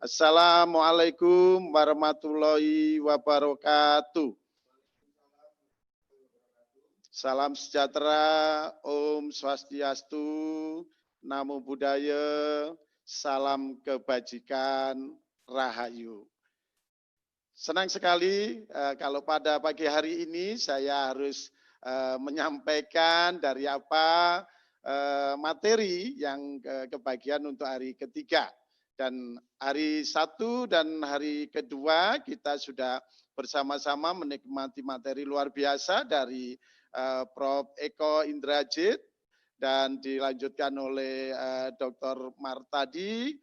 Assalamualaikum warahmatullahi wabarakatuh. Salam sejahtera, Om Swastiastu, Namo Buddhaya, salam kebajikan, Rahayu. Senang sekali kalau pada pagi hari ini saya harus menyampaikan dari materi yang kebagian untuk hari ketiga. Dan hari Sabtu dan hari kedua kita sudah bersama-sama menikmati materi luar biasa dari Prof. Eko Indrajit dan dilanjutkan oleh Dr. Martadi.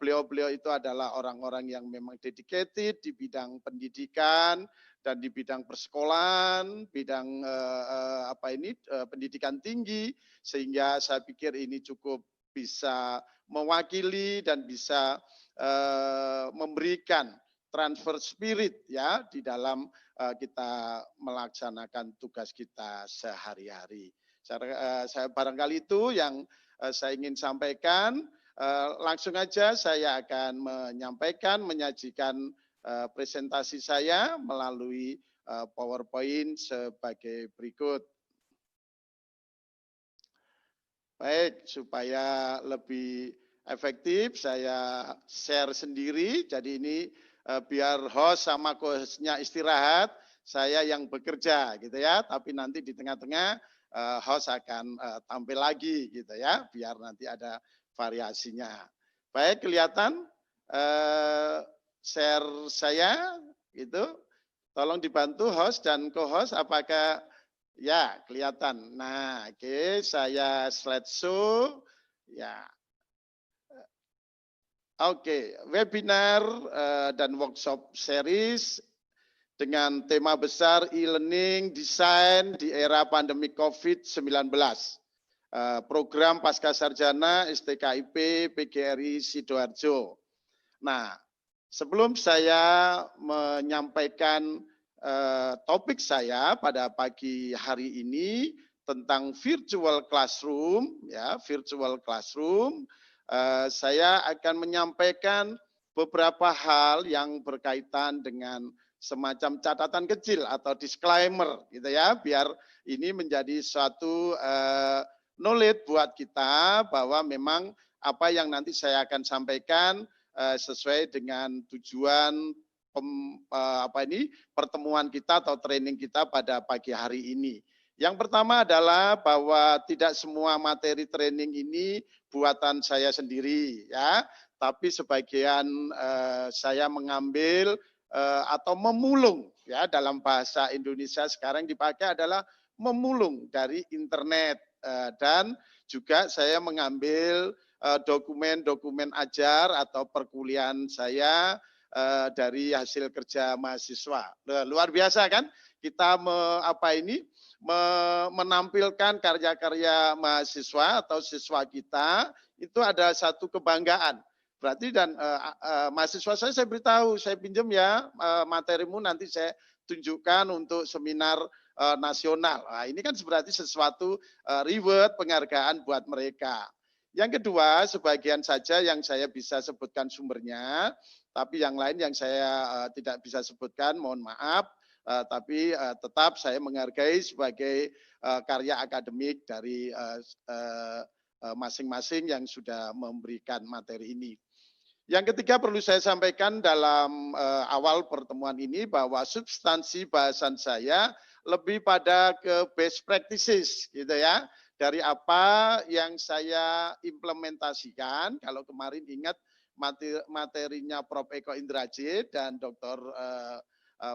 Beliau-beliau itu adalah orang-orang yang memang dedicated di bidang pendidikan dan di bidang persekolahan, bidang pendidikan tinggi, sehingga saya pikir ini cukup bisa mewakili dan bisa memberikan transfer spirit ya di dalam kita melaksanakan tugas kita sehari-hari. Saya barangkali itu yang saya ingin sampaikan. Langsung aja saya akan menyajikan presentasi saya melalui PowerPoint sebagai berikut. Baik, supaya lebih efektif saya share sendiri. Jadi ini biar host sama co-hostnya istirahat, saya yang bekerja gitu ya. Tapi nanti di tengah-tengah host akan tampil lagi gitu ya, biar nanti ada variasinya. Baik, kelihatan share saya gitu. Tolong dibantu host dan co-host apakah ya kelihatan. Nah, oke, saya slideshow ya. Oke, webinar dan workshop series dengan tema besar e-learning design di era pandemi COVID-19. Program Pascasarjana STKIP PGRI Sidoarjo. Nah, sebelum saya menyampaikan topik saya pada pagi hari ini tentang virtual classroom, ya, virtual classroom, saya akan menyampaikan beberapa hal yang berkaitan dengan semacam catatan kecil atau disclaimer, gitu ya, biar ini menjadi suatu knowledge buat kita bahwa memang apa yang nanti saya akan sampaikan sesuai dengan tujuan pertemuan kita atau training kita pada pagi hari ini. Yang pertama adalah bahwa tidak semua materi training ini buatan saya sendiri ya, tapi sebagian saya mengambil atau memulung ya, dalam bahasa Indonesia sekarang dipakai adalah memulung dari internet dan juga saya mengambil dokumen-dokumen ajar atau perkuliahan saya dari hasil kerja mahasiswa. Luar biasa kan? Kita menampilkan karya-karya mahasiswa atau siswa kita, itu ada satu kebanggaan. Berarti dan mahasiswa saya beritahu, saya pinjam ya materimu nanti saya tunjukkan untuk seminar nasional. Nah, ini kan berarti sesuatu reward, penghargaan buat mereka. Yang kedua, sebagian saja yang saya bisa sebutkan sumbernya, tapi yang lain yang saya tidak bisa sebutkan, mohon maaf. Tapi tetap saya menghargai sebagai karya akademik dari masing-masing yang sudah memberikan materi ini. Yang ketiga perlu saya sampaikan dalam awal pertemuan ini bahwa substansi bahasan saya lebih pada ke best practices gitu ya. Dari apa yang saya implementasikan, kalau kemarin ingat materinya Prof. Eko Indrajit dan Dr.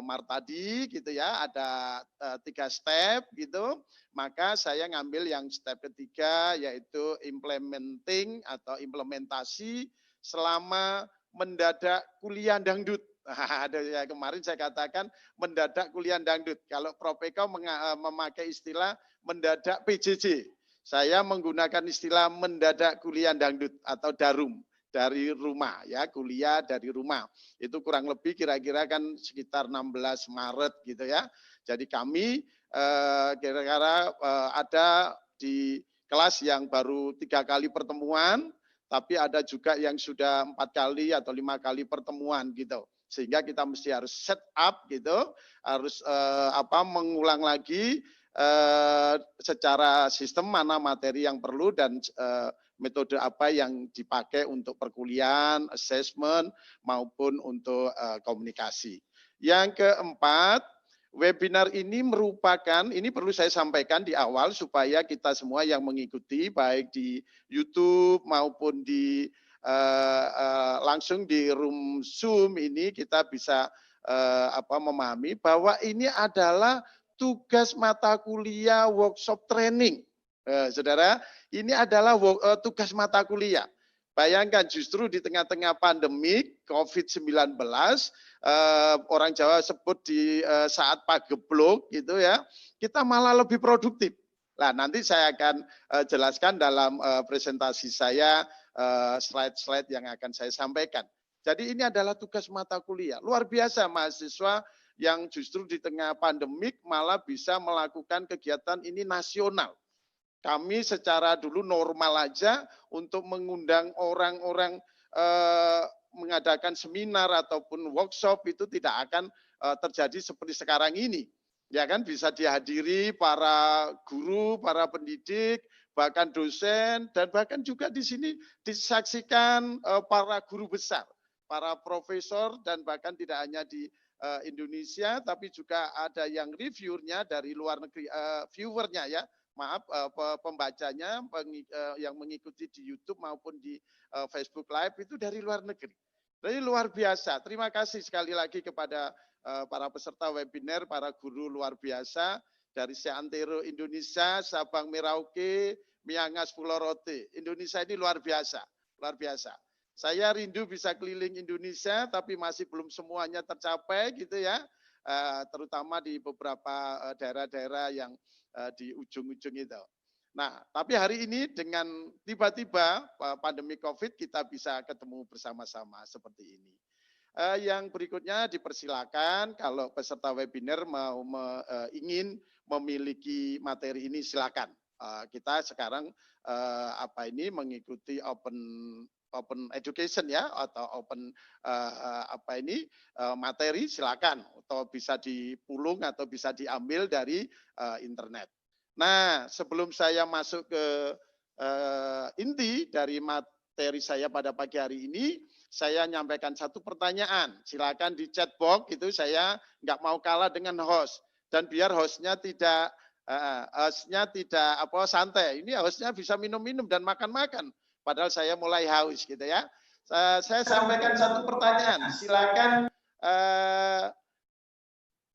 Martadi gitu ya, ada 3 step gitu, maka saya ngambil yang step ketiga yaitu implementing atau implementasi selama mendadak kuliah dangdut. Kemarin saya katakan mendadak kuliah dangdut. Kalau Prof. Eko memakai istilah mendadak PJJ, saya menggunakan istilah mendadak kuliah dangdut atau darum. Dari rumah ya, kuliah dari rumah. Itu kurang lebih kira-kira kan sekitar 16 Maret gitu ya. Jadi kami kira-kira ada di kelas yang baru 3 kali pertemuan, tapi ada juga yang sudah 4 kali atau 5 kali pertemuan gitu. Sehingga kita mesti harus set up gitu, harus mengulang lagi secara sistem mana materi yang perlu dan metode apa yang dipakai untuk perkuliahan, assessment maupun untuk komunikasi. Yang keempat, webinar ini merupakan, ini perlu saya sampaikan di awal supaya kita semua yang mengikuti baik di YouTube maupun di langsung di room Zoom ini kita bisa memahami bahwa ini adalah tugas mata kuliah workshop training. Saudara, ini adalah tugas mata kuliah. Bayangkan justru di tengah-tengah pandemik COVID-19, orang Jawa sebut di saat pagebluk gitu ya, kita malah lebih produktif. Nah, nanti saya akan jelaskan dalam presentasi saya slide-slide yang akan saya sampaikan. Jadi ini adalah tugas mata kuliah. Luar biasa mahasiswa yang justru di tengah pandemik malah bisa melakukan kegiatan ini nasional. Kami secara dulu normal aja untuk mengundang orang-orang mengadakan seminar ataupun workshop itu tidak akan terjadi seperti sekarang ini. Ya kan, bisa dihadiri para guru, para pendidik, bahkan dosen, dan bahkan juga di sini disaksikan para guru besar, para profesor, dan bahkan tidak hanya di Indonesia, tapi juga ada yang reviewernya dari luar negeri, viewernya ya, maaf, pembacanya yang mengikuti di YouTube maupun di Facebook Live itu dari luar negeri. Jadi luar biasa. Terima kasih sekali lagi kepada para peserta webinar, para guru luar biasa dari Seantero Indonesia, Sabang Merauke, Miangas Pulau Rote. Indonesia ini luar biasa, luar biasa. Saya rindu bisa keliling Indonesia, tapi masih belum semuanya tercapai gitu ya, terutama di beberapa daerah-daerah yang di ujung-ujung itu. Nah, tapi hari ini dengan tiba-tiba pandemi COVID kita bisa ketemu bersama-sama seperti ini. Yang berikutnya dipersilakan kalau peserta webinar mau ingin memiliki materi ini silakan. Kita sekarang mengikuti open education ya, atau open materi silakan, atau bisa dipulung atau bisa diambil dari internet. Nah, sebelum saya masuk ke inti dari materi saya pada pagi hari ini, saya nyampaikan satu pertanyaan. Silakan di chat box itu, saya nggak mau kalah dengan host, dan biar hostnya tidak santai. Ini hostnya bisa minum-minum dan makan-makan. Padahal saya mulai haus gitu ya. Saya sampaikan satu pertanyaan.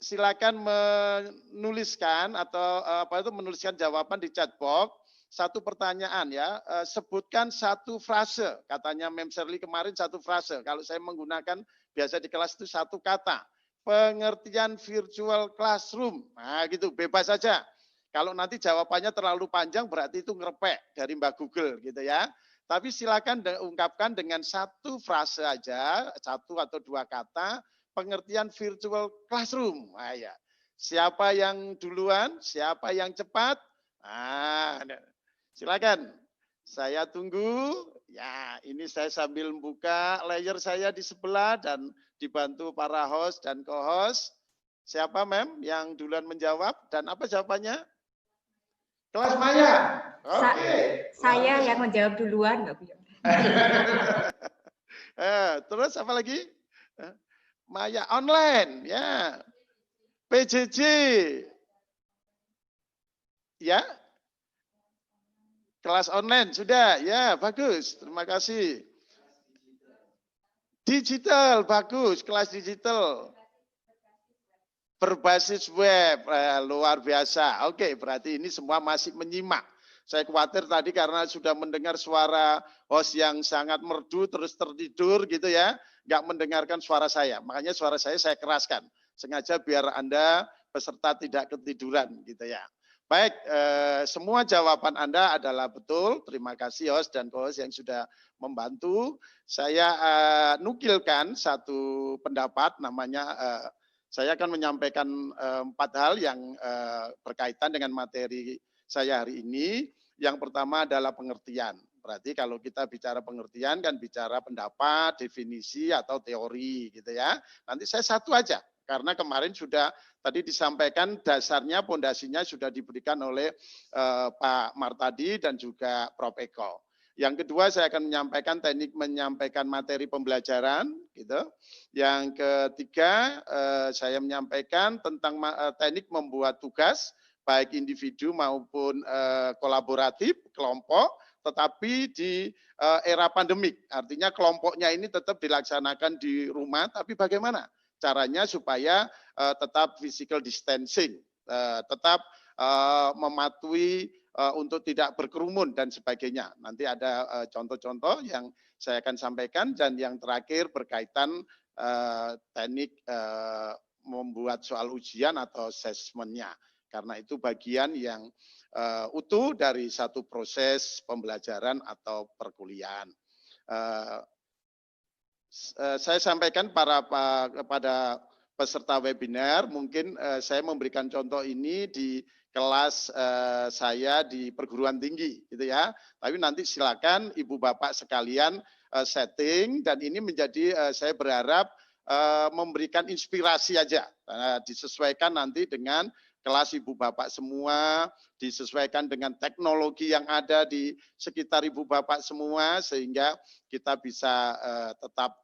Silakan menuliskan atau menuliskan jawaban di chat box. Satu pertanyaan ya. Sebutkan satu frase. Katanya Mem Shirley kemarin satu frase. Kalau saya menggunakan biasa di kelas itu satu kata. Pengertian virtual classroom. Nah gitu, bebas saja. Kalau nanti jawabannya terlalu panjang berarti itu ngerepek dari Mbak Google gitu ya. Tapi silakan ungkapkan dengan satu frase aja, satu atau dua kata, pengertian virtual classroom. Nah, ya. Siapa yang duluan, siapa yang cepat? Nah, silakan. Saya tunggu. Ya, ini saya sambil buka layar saya di sebelah dan dibantu para host dan co-host. Siapa Mem yang duluan menjawab dan apa jawabannya? Kelas Maya. Oke. Saya yang menjawab duluan, Mbak Buyo. Terus apa lagi? Maya online, ya. PJJ. Ya. Kelas online sudah, ya bagus. Terima kasih. Digital, bagus. Kelas digital. Berbasis web, luar biasa. Oke, berarti ini semua masih menyimak. Saya khawatir tadi karena sudah mendengar suara host yang sangat merdu, terus tertidur gitu ya, nggak mendengarkan suara saya. Makanya suara saya keraskan, sengaja biar Anda peserta tidak ketiduran gitu ya. Baik, semua jawaban Anda adalah betul. Terima kasih host dan co-host yang sudah membantu. Saya nukilkan satu pendapat namanya, saya akan menyampaikan 4 hal yang berkaitan dengan materi saya hari ini. Yang pertama adalah pengertian. Berarti kalau kita bicara pengertian kan bicara pendapat, definisi atau teori gitu ya. Nanti saya satu aja karena kemarin sudah tadi disampaikan dasarnya pondasinya sudah diberikan oleh Pak Martadi dan juga Prof Eko. Yang kedua saya akan menyampaikan teknik menyampaikan materi pembelajaran gitu. Yang ketiga saya menyampaikan tentang teknik membuat tugas baik individu maupun kolaboratif kelompok, tetapi di era pandemik. Artinya kelompoknya ini tetap dilaksanakan di rumah, tapi bagaimana caranya supaya tetap physical distancing, tetap mematuhi untuk tidak berkerumun dan sebagainya. Nanti ada contoh-contoh yang saya akan sampaikan, dan yang terakhir berkaitan teknik membuat soal ujian atau assessment-nya. Karena itu bagian yang utuh dari satu proses pembelajaran atau perkuliahan. Saya sampaikan kepada peserta webinar, mungkin saya memberikan contoh ini di kelas saya di perguruan tinggi, gitu ya. Tapi nanti silakan Ibu Bapak sekalian setting, dan ini menjadi saya berharap memberikan inspirasi aja, disesuaikan nanti dengan kelas Ibu Bapak semua, disesuaikan dengan teknologi yang ada di sekitar Ibu Bapak semua, sehingga kita bisa tetap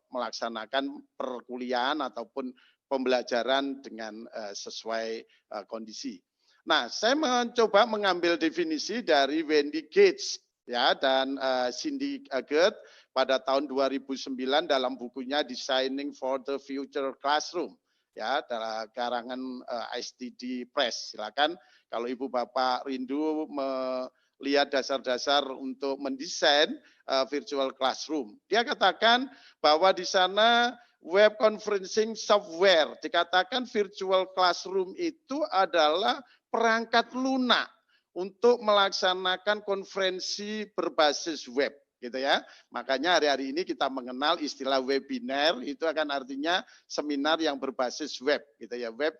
melaksanakan perkuliahan ataupun pembelajaran dengan sesuai kondisi. Nah, saya mencoba mengambil definisi dari Wendy Gates ya dan Cindy Goetz pada tahun 2009 dalam bukunya Designing for the Future Classroom. Ya, dalam karangan ISTD Press. Silakan kalau Ibu Bapak rindu melihat dasar-dasar untuk mendesain virtual classroom. Dia katakan bahwa di sana web conferencing software, dikatakan virtual classroom itu adalah perangkat lunak untuk melaksanakan konferensi berbasis web. Gitu ya. Makanya hari-hari ini kita mengenal istilah webinar, itu akan artinya seminar yang berbasis web gitu ya, web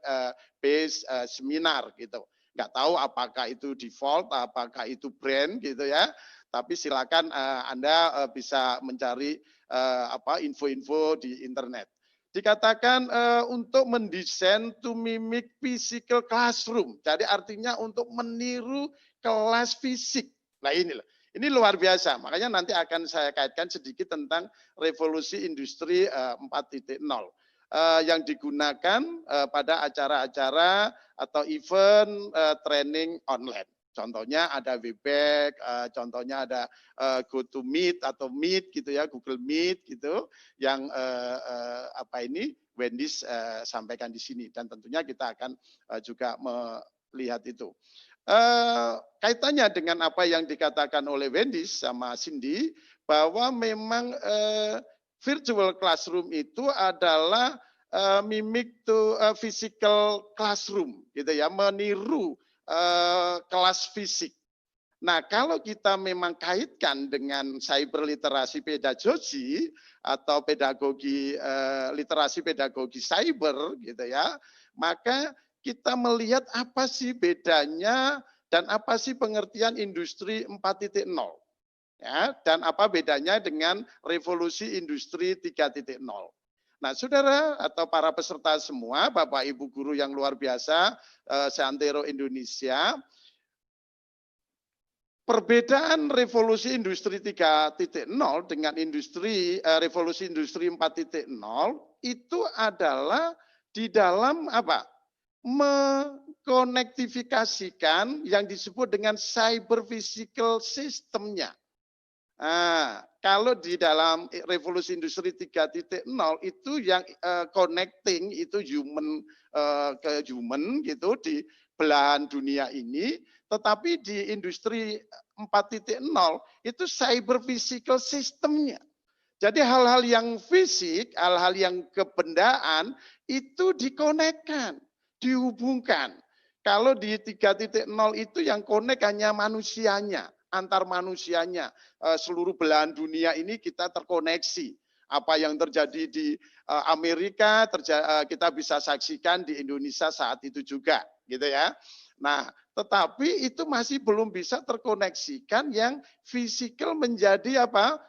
based seminar gitu. Nggak tahu apakah itu default, apakah itu brand gitu ya. Tapi silakan Anda bisa mencari info-info di internet. Dikatakan untuk mendesain to mimic physical classroom. Jadi artinya untuk meniru kelas fisik. Nah inilah. Ini luar biasa, makanya nanti akan saya kaitkan sedikit tentang revolusi industri 4.0 yang digunakan pada acara-acara atau event training online. Contohnya ada Webex, contohnya ada GoToMeet atau Meet gitu ya, Google Meet gitu, yang Wendy sampaikan di sini, dan tentunya kita akan juga melihat itu. Kaitannya dengan apa yang dikatakan oleh Wendy sama Cindy, bahwa memang virtual classroom itu adalah mimic to physical classroom, gitu ya, meniru kelas fisik. Nah, kalau kita memang kaitkan dengan cyber literasi pedagogi atau pedagogi literasi pedagogi cyber, gitu ya, maka kita melihat apa sih bedanya dan apa sih pengertian industri 4.0 ya, dan apa bedanya dengan revolusi industri 3.0. Nah, saudara atau para peserta semua, Bapak Ibu guru yang luar biasa seantero Indonesia, perbedaan revolusi industri 3.0 dengan revolusi industri 4.0 itu adalah di dalam apa? Mengkonektifikasikan yang disebut dengan cyber physical systemnya. Nah, kalau di dalam revolusi industri 3.0 itu yang connecting itu human ke human gitu di belahan dunia ini, tetapi di industri 4.0 itu cyber physical systemnya. Jadi hal-hal yang fisik, hal-hal yang kebendaan itu dikonekkan, dihubungkan. Kalau di 3.0 itu yang konek hanya manusianya, antar manusianya. Seluruh belahan dunia ini kita terkoneksi. Apa yang terjadi di Amerika kita bisa saksikan di Indonesia saat itu juga, gitu ya. Nah, tetapi itu masih belum bisa terkoneksikan yang fisikal menjadi apa?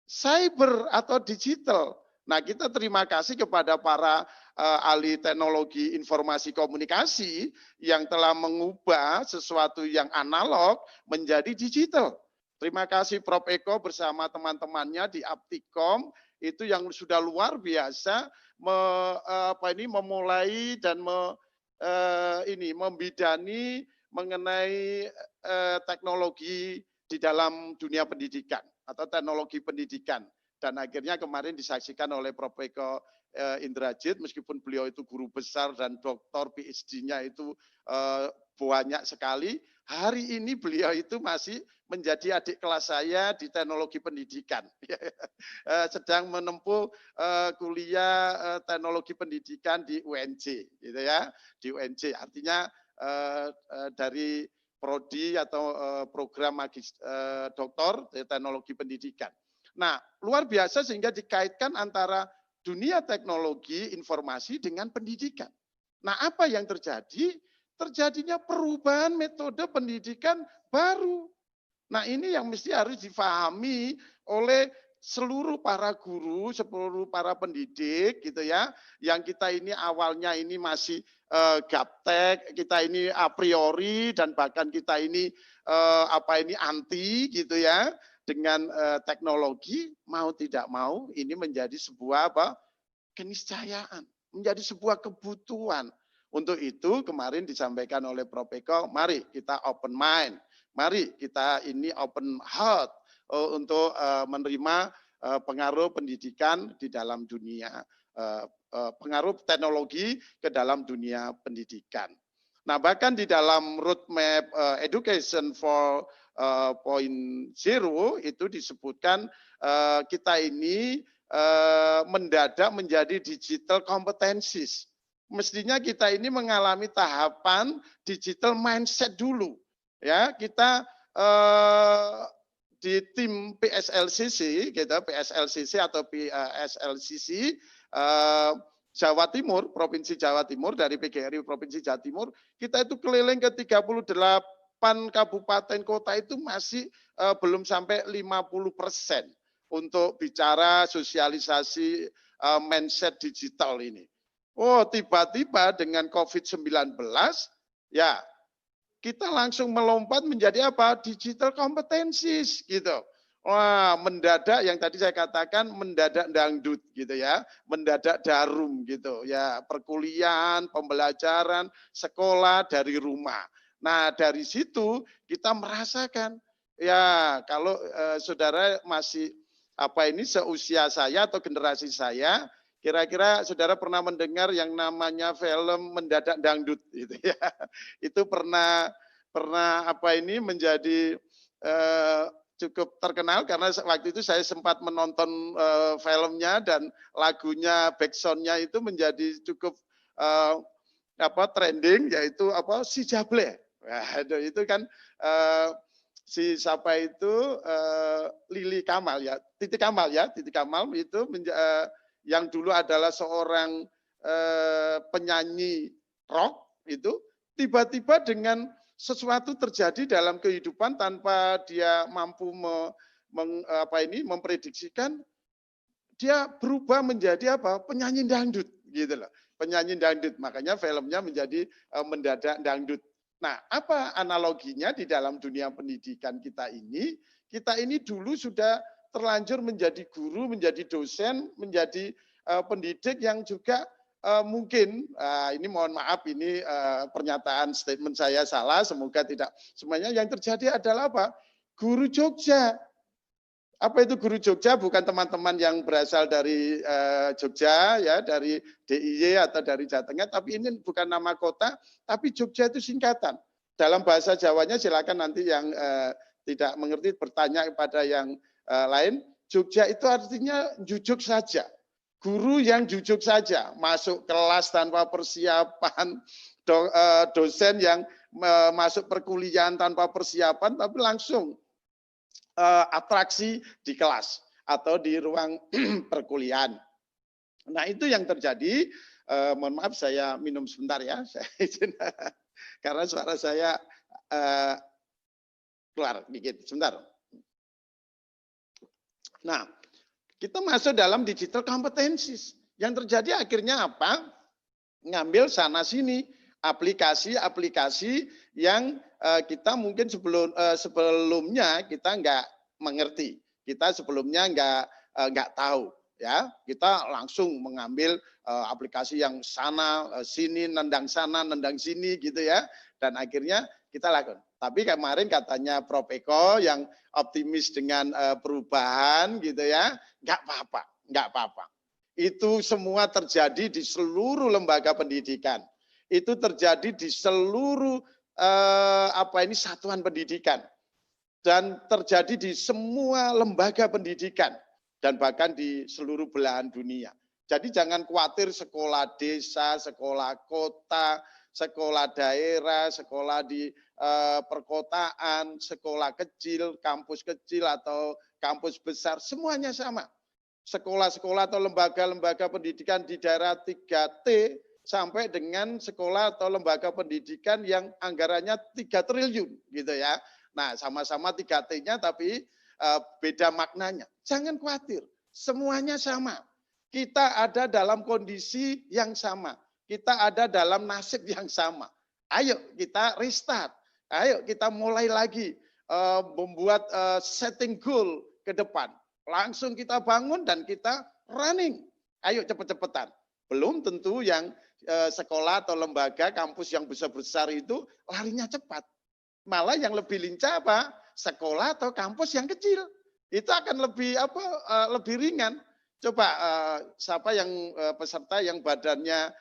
Cyber atau digital. Nah, kita terima kasih kepada para ahli teknologi informasi komunikasi yang telah mengubah sesuatu yang analog menjadi digital. Terima kasih Prof. Eko bersama teman-temannya di Aptikom itu yang sudah luar biasa memulai dan membidani mengenai teknologi di dalam dunia pendidikan atau teknologi pendidikan. Dan akhirnya kemarin disaksikan oleh Prof. Eko Indrajit, meskipun beliau itu guru besar dan doktor PhD-nya itu banyak sekali, hari ini beliau itu masih menjadi adik kelas saya di teknologi pendidikan. Sedang menempuh kuliah teknologi pendidikan di UNJ, gitu ya, di UNJ. Artinya dari prodi atau program doktor teknologi pendidikan. Nah, luar biasa sehingga dikaitkan antara dunia teknologi informasi dengan pendidikan. Nah, apa yang terjadi? Terjadinya perubahan metode pendidikan baru. Nah, ini yang mesti harus difahami oleh seluruh para guru, seluruh para pendidik gitu ya. Yang kita ini awalnya ini masih gaptek, kita ini a priori dan bahkan kita ini anti gitu ya dengan teknologi, mau tidak mau ini menjadi sebuah keniscayaan, menjadi sebuah kebutuhan. Untuk itu kemarin disampaikan oleh Prof. Eko, mari kita open mind, mari kita ini open heart untuk menerima pengaruh pendidikan di dalam dunia, pengaruh teknologi ke dalam dunia pendidikan. Nah, bahkan di dalam roadmap Education 4.0 itu disebutkan kita ini mendadak menjadi digital competencies. Mestinya kita ini mengalami tahapan digital mindset dulu. Ya, kita di tim PSLCC, gitu, PSLCC atau PSLCC Jawa Timur, Provinsi Jawa Timur, dari PGRI Provinsi Jawa Timur, kita itu keliling ke 38 kabupaten kota itu masih belum sampai 50% untuk bicara sosialisasi mindset digital ini. Oh, tiba-tiba dengan COVID-19, ya kita langsung melompat menjadi apa? Digital competencies gitu. Wah, mendadak yang tadi saya katakan mendadak dangdut gitu ya, mendadak darum gitu ya, perkuliahan, pembelajaran, sekolah dari rumah. Nah, dari situ kita merasakan ya kalau saudara masih seusia saya atau generasi saya, kira-kira saudara pernah mendengar yang namanya film Mendadak Dangdut gitu ya. Itu pernah menjadi cukup terkenal karena waktu itu saya sempat menonton filmnya dan lagunya backsoundnya itu menjadi cukup trending, yaitu si Jable. Nah, itu kan si siapa itu Lili Kamal ya, Titi Kamal itu yang dulu adalah seorang penyanyi rock itu tiba-tiba dengan sesuatu terjadi dalam kehidupan tanpa dia mampu memprediksikan, dia berubah menjadi penyanyi dangdut gitu loh, penyanyi dangdut. Makanya filmnya menjadi Mendadak Dangdut. Nah, apa analoginya di dalam dunia pendidikan kita ini? Kita ini dulu sudah terlanjur menjadi guru, menjadi dosen, menjadi pendidik yang juga mungkin, ini mohon maaf, ini pernyataan statement saya salah, semoga tidak semuanya. Yang terjadi adalah apa? Guru Jogja. Apa itu guru Jogja? Bukan teman-teman yang berasal dari Jogja, ya, dari DIY atau dari Jawa Tengah, tapi ini bukan nama kota, tapi Jogja itu singkatan. Dalam bahasa Jawanya silakan nanti yang tidak mengerti bertanya kepada yang lain. Jogja itu artinya jujuk saja. Guru yang jujuk saja, masuk kelas tanpa persiapan, dosen yang masuk perkuliahan tanpa persiapan, tapi langsung atraksi di kelas atau di ruang perkuliahan. Nah, itu yang terjadi. Mohon maaf, saya minum sebentar ya. Saya izin. Karena suara saya keluar dikit, sebentar. Nah, kita masuk dalam digital competencies. Yang terjadi akhirnya apa? Ngambil sana-sini aplikasi-aplikasi yang kita mungkin sebelumnya kita nggak mengerti. Kita sebelumnya nggak tahu. Ya, kita langsung mengambil aplikasi yang sini, nendang sana, nendang sini gitu ya. Dan akhirnya kita lakukan. Tapi kemarin katanya Prof. Eko yang optimis dengan perubahan gitu ya, nggak apa-apa. Itu semua terjadi di seluruh lembaga pendidikan. Itu terjadi di seluruh satuan pendidikan. Dan terjadi di semua lembaga pendidikan. Dan bahkan di seluruh belahan dunia. Jadi jangan khawatir sekolah desa, sekolah kota, sekolah daerah, sekolah di perkotaan, sekolah kecil, kampus kecil atau kampus besar, semuanya sama. Sekolah-sekolah atau lembaga-lembaga pendidikan di daerah 3T sampai dengan sekolah atau lembaga pendidikan yang anggarannya 3 triliun gitu ya. Nah, sama-sama 3T-nya tapi beda maknanya. Jangan khawatir, semuanya sama. Kita ada dalam kondisi yang sama. Kita ada dalam nasib yang sama. Ayo kita restart. Ayo kita mulai lagi membuat setting goal ke depan. Langsung kita bangun dan kita running. Ayo cepet-cepetan. Belum tentu yang sekolah atau lembaga kampus yang besar-besar itu larinya cepat. Malah yang lebih lincah apa? Sekolah atau kampus yang kecil. Itu akan lebih ringan. Coba siapa yang peserta yang badannya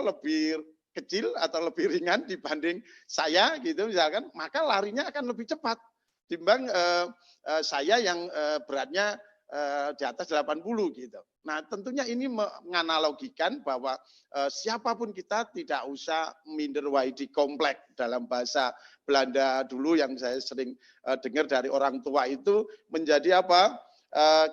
lebih kecil atau lebih ringan dibanding saya gitu misalkan, maka larinya akan lebih cepat timbang saya yang beratnya di atas 80 gitu. Nah, tentunya ini menganalogikan bahwa siapapun kita tidak usah minder wahidi komplek dalam bahasa Belanda dulu yang saya sering dengar dari orang tua itu menjadi apa?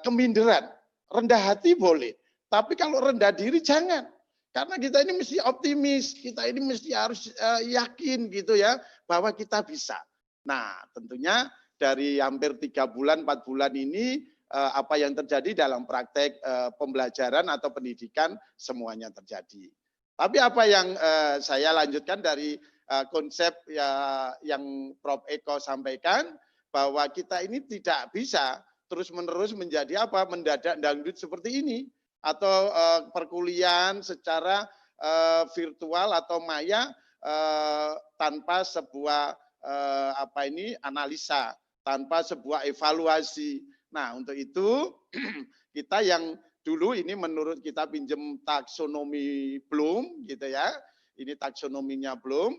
Keminderan. Rendah hati boleh, tapi kalau rendah diri jangan. Karena kita ini mesti optimis, kita ini mesti harus yakin gitu ya bahwa kita bisa. Nah, tentunya dari hampir 3 bulan, 4 bulan ini apa yang terjadi dalam praktek pembelajaran atau pendidikan semuanya terjadi. Tapi apa yang saya lanjutkan dari konsep yang Prof. Eko sampaikan bahwa kita ini tidak bisa terus-menerus menjadi mendadak dangdut seperti ini atau perkuliahan secara virtual atau maya tanpa sebuah analisa, tanpa sebuah evaluasi. Nah, untuk itu kita yang dulu ini menurut kita pinjam taksonomi Bloom gitu ya. Ini taksonominya Bloom.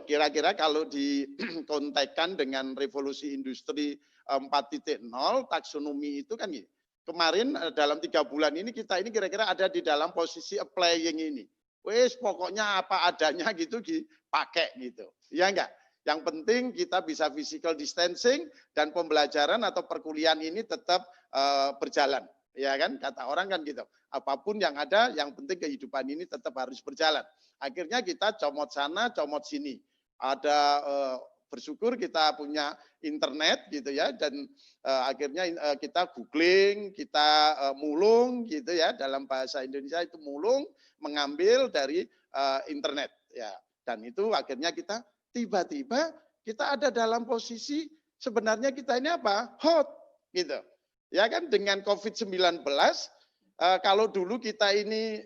Kira-kira kalau dikontekkan dengan revolusi industri 4.0 taksonomi itu kan kemarin dalam 3 bulan ini kita ini kira-kira ada di dalam posisi applying ini. Wes pokoknya apa adanya gitu dipakai gitu. Ya enggak? Yang penting kita bisa physical distancing dan pembelajaran atau perkuliahan ini tetap berjalan. Ya kan? Kata orang kan gitu. Apapun yang ada, yang penting kehidupan ini tetap harus berjalan. Akhirnya kita comot sana, comot sini. Ada bersyukur kita punya internet gitu ya dan akhirnya kita googling, kita mulung gitu ya, dalam bahasa Indonesia itu mulung, mengambil dari internet ya. Dan itu akhirnya kita tiba-tiba kita ada dalam posisi sebenarnya kita ini hot gitu. Ya kan, dengan COVID-19 kalau dulu kita ini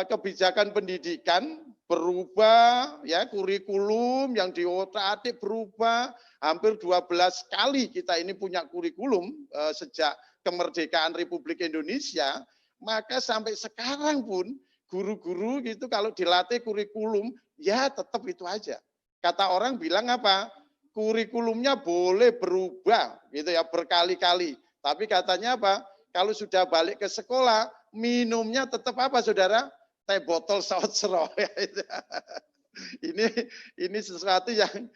kebijakan pendidikan berubah ya, kurikulum yang diotak-atik berubah, hampir 12 kali kita ini punya kurikulum sejak kemerdekaan Republik Indonesia, maka sampai sekarang pun guru-guru gitu kalau dilatih kurikulum ya tetap itu aja. Kata orang bilang kurikulumnya boleh berubah gitu ya berkali-kali, tapi katanya kalau sudah balik ke sekolah minumnya tetap saudara? Teh botol saut sero. Ini sesuatu yang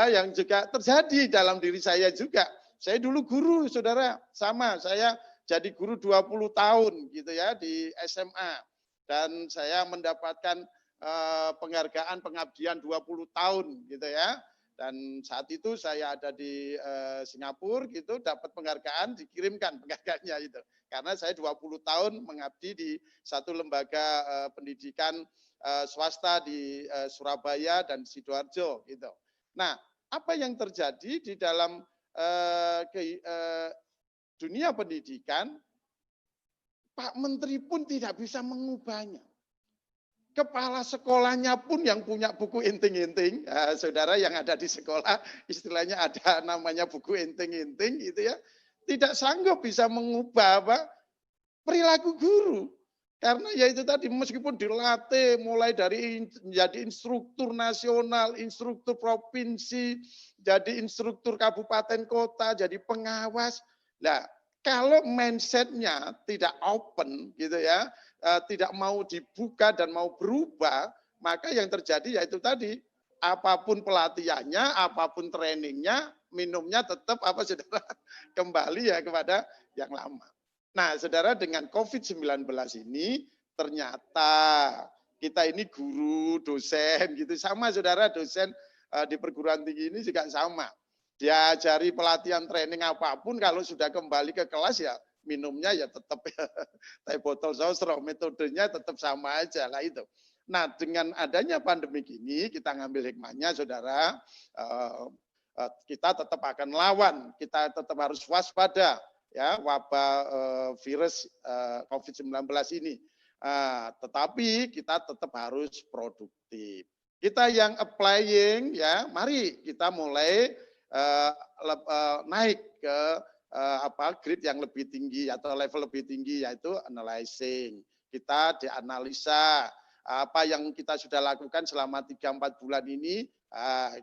yang juga terjadi dalam diri saya juga. Saya dulu guru, saudara, sama. Saya jadi guru 20 tahun gitu ya di SMA dan saya mendapatkan penghargaan pengabdian 20 tahun gitu ya. Dan saat itu saya ada di Singapura gitu, dapat penghargaan, dikirimkan penghargaannya itu. Karena saya 20 tahun mengabdi di satu lembaga pendidikan swasta di Surabaya dan Sidoarjo gitu. Nah, apa yang terjadi di dalam dunia pendidikan, Pak Menteri pun tidak bisa mengubahnya. Kepala sekolahnya pun yang punya buku inting-inting, saudara yang ada di sekolah, istilahnya ada namanya buku inting-inting gitu ya, tidak sanggup bisa mengubah apa perilaku guru. Karena ya itu tadi, meskipun dilatih mulai dari menjadi instruktur nasional, instruktur provinsi, jadi instruktur kabupaten kota, jadi pengawas. Nah, kalau mindsetnya tidak open gitu ya, tidak mau dibuka dan mau berubah, maka yang terjadi yaitu tadi, apapun pelatihannya, apapun trainingnya, minumnya tetap apa saudara kembali ya kepada yang lama. Nah, saudara, dengan COVID-19 ini ternyata kita ini guru, dosen gitu sama saudara, dosen di perguruan tinggi ini juga sama. Diajari pelatihan training apapun, kalau sudah kembali ke kelas ya minumnya ya tetap teh botol sosro, metodenya tetap sama aja lah itu. Nah, dengan adanya pandemi ini kita ngambil hikmahnya saudara, kita tetap akan lawan, kita tetap harus waspada ya wabah virus COVID-19 ini. Tetapi kita tetap harus produktif. Kita yang applying ya, mari kita mulai naik ke grade yang lebih tinggi atau level lebih tinggi, yaitu analyzing. Kita dianalisa apa yang kita sudah lakukan selama 3-4 bulan ini,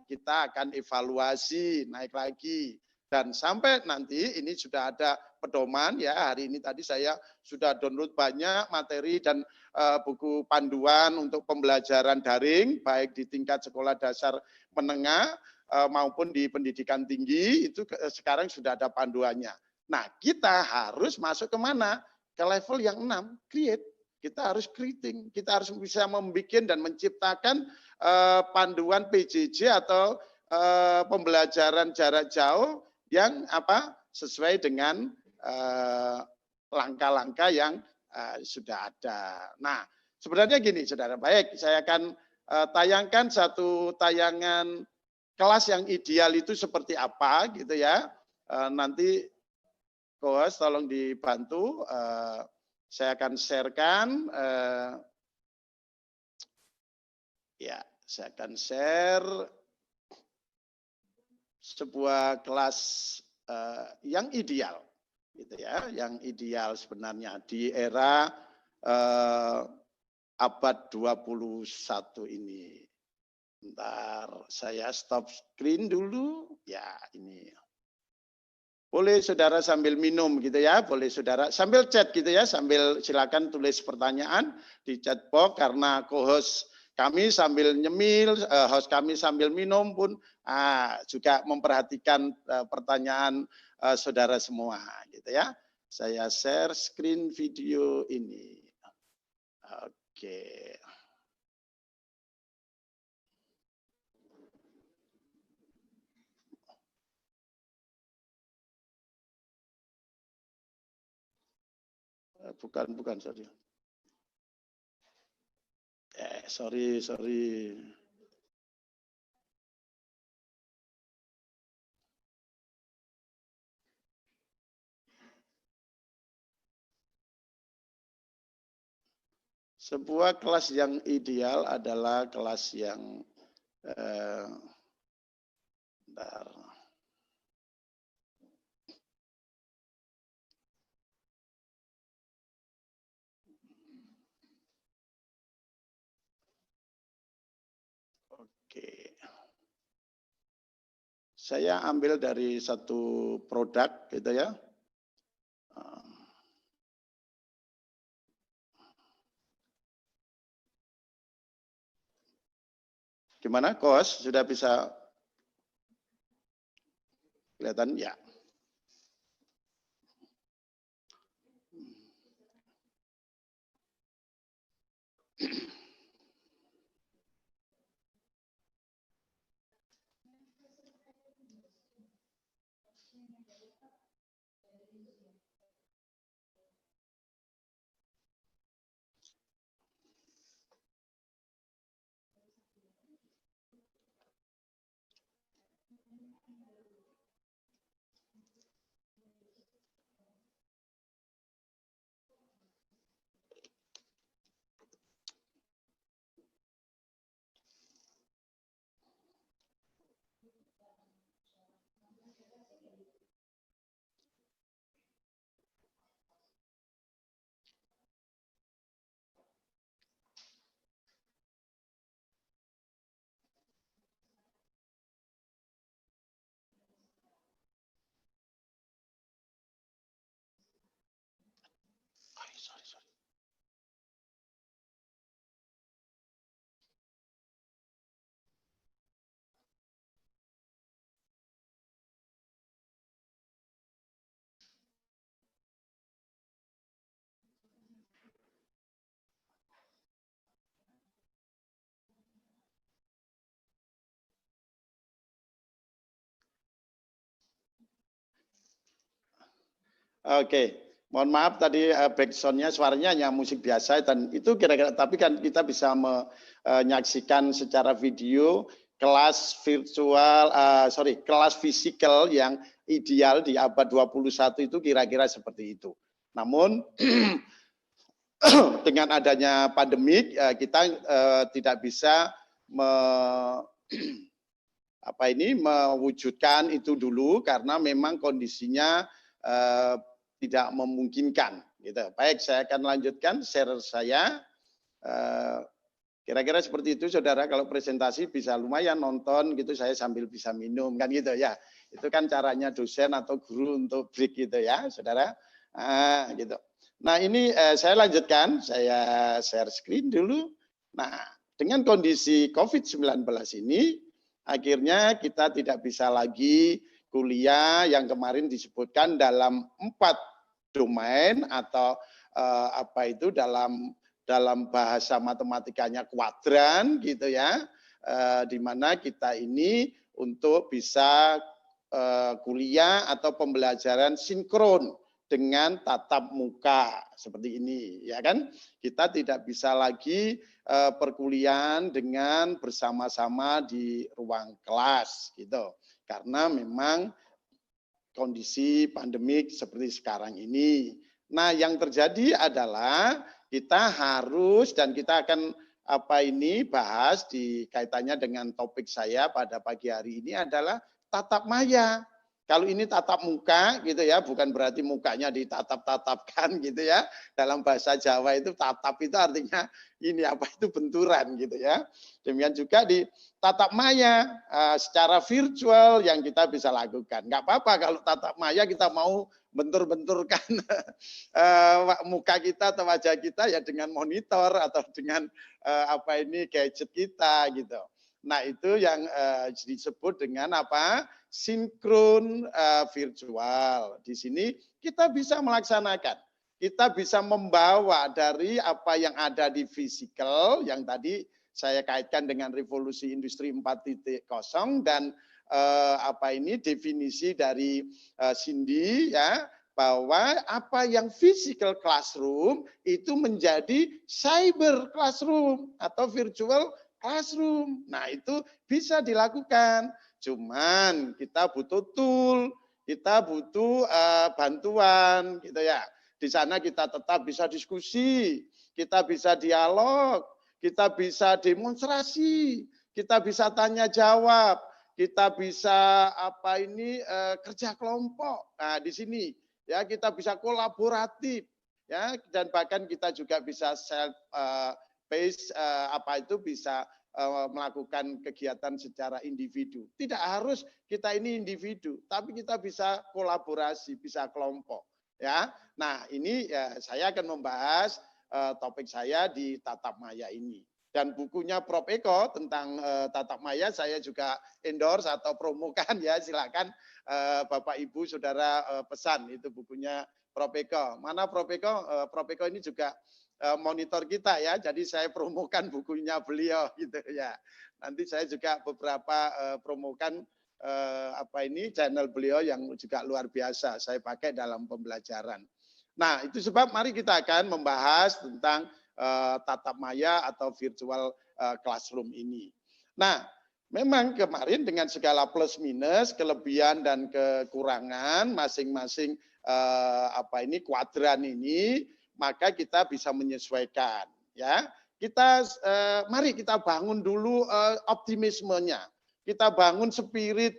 kita akan evaluasi naik lagi. Dan sampai nanti ini sudah ada pedoman ya, hari ini tadi saya sudah download banyak materi dan buku panduan untuk pembelajaran daring, baik di tingkat sekolah dasar menengah maupun di pendidikan tinggi, itu sekarang sudah ada panduannya. Nah, kita harus masuk ke mana? Ke level yang 6, create. Kita harus creating, kita harus bisa membuat dan menciptakan panduan PJJ atau pembelajaran jarak jauh yang sesuai dengan langkah-langkah yang sudah ada. Nah, sebenarnya gini, saudara, baik, saya akan tayangkan satu tayangan kelas yang ideal itu seperti apa gitu ya. Nanti co-host tolong dibantu, saya akan sharekan. Ya, saya akan share sebuah kelas yang ideal, gitu ya, yang ideal sebenarnya di era abad 21 ini. Bentar, saya stop screen dulu. Ya, ini. Boleh saudara sambil minum gitu ya, boleh saudara sambil chat gitu ya, sambil silakan tulis pertanyaan di chat box, karena co-host kami sambil nyemil, host kami sambil minum pun juga memperhatikan pertanyaan saudara semua gitu ya. Saya share screen video ini. Oke. Bukan, sorry. Sorry. Sebuah kelas yang ideal adalah kelas yang bentar. Oke. Saya ambil dari satu produk gitu ya. Gimana, Kos? Sudah bisa kelihatan? Ya. Oke, mohon maaf tadi backsound-nya suaranya hanya musik biasa dan itu kira-kira, tapi kan kita bisa menyaksikan secara video kelas virtual, kelas fisikal yang ideal di abad 21 itu kira-kira seperti itu. Namun dengan adanya pandemik kita tidak bisa mewujudkan itu dulu karena memang kondisinya tidak memungkinkan. Gitu. Baik, saya akan lanjutkan share saya. Kira-kira seperti itu, saudara. Kalau presentasi bisa lumayan nonton gitu, saya sambil bisa minum kan gitu ya. Itu kan caranya dosen atau guru untuk break gitu ya, saudara. Gitu. Nah ini saya lanjutkan, saya share screen dulu. Nah dengan kondisi COVID-19 ini, akhirnya kita tidak bisa lagi kuliah yang kemarin disebutkan dalam 4 domain atau dalam bahasa matematikanya kuadran gitu ya, di mana kita ini untuk bisa kuliah atau pembelajaran sinkron dengan tatap muka seperti ini ya kan, kita tidak bisa lagi perkuliahan dengan bersama-sama di ruang kelas gitu. Karena memang kondisi pandemik seperti sekarang ini. Nah, yang terjadi adalah kita harus dan kita akan bahas di kaitannya dengan topik saya pada pagi hari ini adalah tatap maya. Kalau ini tatap muka gitu ya, bukan berarti mukanya ditatap-tatapkan gitu ya. Dalam bahasa Jawa itu tatap itu artinya ini itu benturan gitu ya. Demikian juga di tatap maya secara virtual yang kita bisa lakukan. Enggak apa-apa kalau tatap maya kita mau bentur-benturkan muka kita atau wajah kita ya dengan monitor atau dengan gadget kita gitu. Nah, itu yang disebut dengan sinkron virtual. Di sini kita bisa melaksanakan, kita bisa membawa dari apa yang ada di fisikal yang tadi saya kaitkan dengan revolusi industri 4.0 dan definisi dari Cindy ya, bahwa apa yang physical classroom itu menjadi cyber classroom atau virtual classroom. Nah, itu bisa dilakukan. Cuman kita butuh tool, kita butuh bantuan gitu ya. Di sana kita tetap bisa diskusi, kita bisa dialog, kita bisa demonstrasi, kita bisa tanya jawab, kita bisa kerja kelompok. Nah, di sini ya kita bisa kolaboratif ya, dan bahkan kita juga bisa self based bisa melakukan kegiatan secara individu. Tidak harus kita ini individu, tapi kita bisa kolaborasi, bisa kelompok. Ya, nah ini ya, saya akan membahas topik saya di tatap maya ini. Dan bukunya Prof. Eko tentang tatap maya saya juga endorse atau promokan ya, silakan Bapak Ibu Saudara pesan itu bukunya Prof. Eko. Mana Prof. Eko? Prof. Eko ini juga monitor kita ya, jadi saya promokan bukunya beliau gitu ya. Nanti saya juga beberapa promokan channel beliau yang juga luar biasa saya pakai dalam pembelajaran. Nah, itu sebab mari kita akan membahas tentang tatap maya atau virtual classroom ini. Nah, memang kemarin dengan segala plus minus, kelebihan dan kekurangan masing-masing kuadran ini, maka kita bisa menyesuaikan ya. Kita mari kita bangun dulu optimismenya. Kita bangun spirit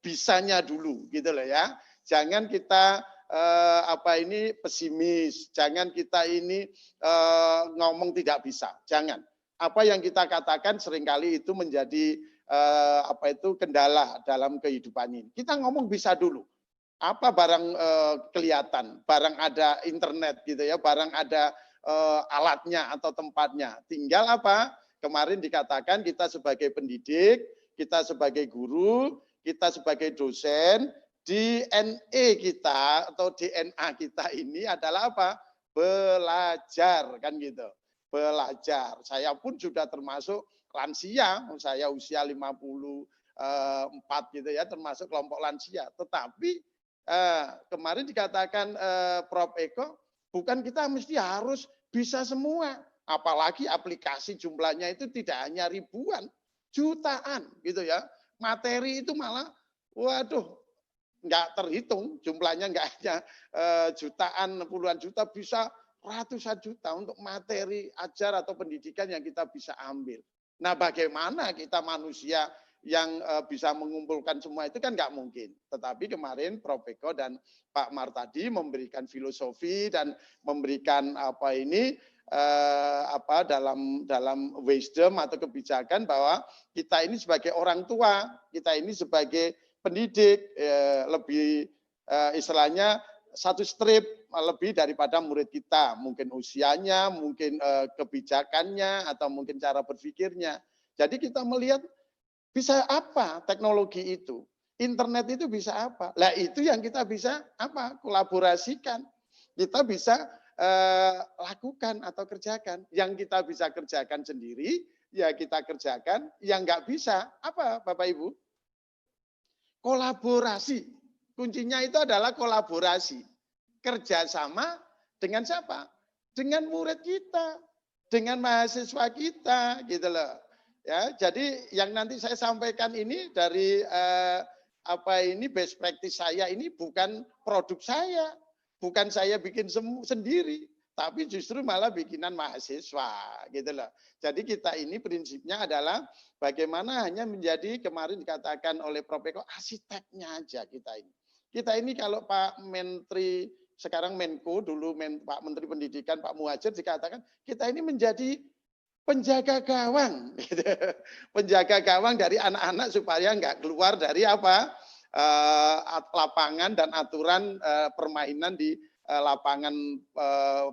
bisanya dulu gitu loh ya. Jangan kita pesimis, jangan kita ini ngomong tidak bisa. Jangan. Apa yang kita katakan seringkali itu menjadi kendala dalam kehidupan ini. Kita ngomong bisa dulu. Apa barang kelihatan, barang ada internet gitu ya, barang ada alatnya atau tempatnya. Tinggal kemarin dikatakan kita sebagai pendidik, kita sebagai guru, kita sebagai dosen, DNA kita atau DNA kita ini adalah belajar kan gitu. Belajar. Saya pun sudah termasuk lansia, saya usia 54 gitu ya, termasuk kelompok lansia. Tetapi Kemarin dikatakan Prof. Eko, bukan kita mesti harus bisa semua. Apalagi aplikasi jumlahnya itu tidak hanya ribuan, jutaan gitu ya. Materi itu malah, waduh, nggak terhitung jumlahnya, nggak hanya jutaan, puluhan juta, bisa ratusan juta untuk materi ajar atau pendidikan yang kita bisa ambil. Nah, bagaimana kita manusia yang bisa mengumpulkan semua itu kan nggak mungkin. Tetapi kemarin Prof. Eko dan Pak Mar tadi memberikan filosofi dan memberikan dalam wisdom atau kebijakan bahwa kita ini sebagai orang tua, kita ini sebagai pendidik lebih istilahnya satu strip lebih daripada murid kita, mungkin usianya, mungkin kebijakannya, atau mungkin cara berpikirnya. Jadi kita melihat bisa apa teknologi itu, internet itu bisa apa. Lah itu yang kita bisa apa? Kolaborasikan. Kita bisa lakukan atau kerjakan. Yang kita bisa kerjakan sendiri, ya kita kerjakan. Yang nggak bisa, apa Bapak Ibu? Kolaborasi. Kuncinya itu adalah kolaborasi. Kerjasama dengan siapa? Dengan murid kita, dengan mahasiswa kita, gitu loh. Ya, jadi yang nanti saya sampaikan ini dari best practice saya ini bukan produk saya, bukan saya bikin sendiri, tapi justru malah bikinan mahasiswa, gitu loh. Jadi kita ini prinsipnya adalah bagaimana hanya menjadi, kemarin dikatakan oleh Prof. Eko, arsiteknya aja kita ini. Kita ini kalau Pak Menteri, sekarang Menko, dulu Pak Menteri Pendidikan, Pak Muhadjir, dikatakan kita ini menjadi penjaga gawang. Gitu. Penjaga gawang dari anak-anak supaya nggak keluar dari lapangan dan aturan permainan di lapangan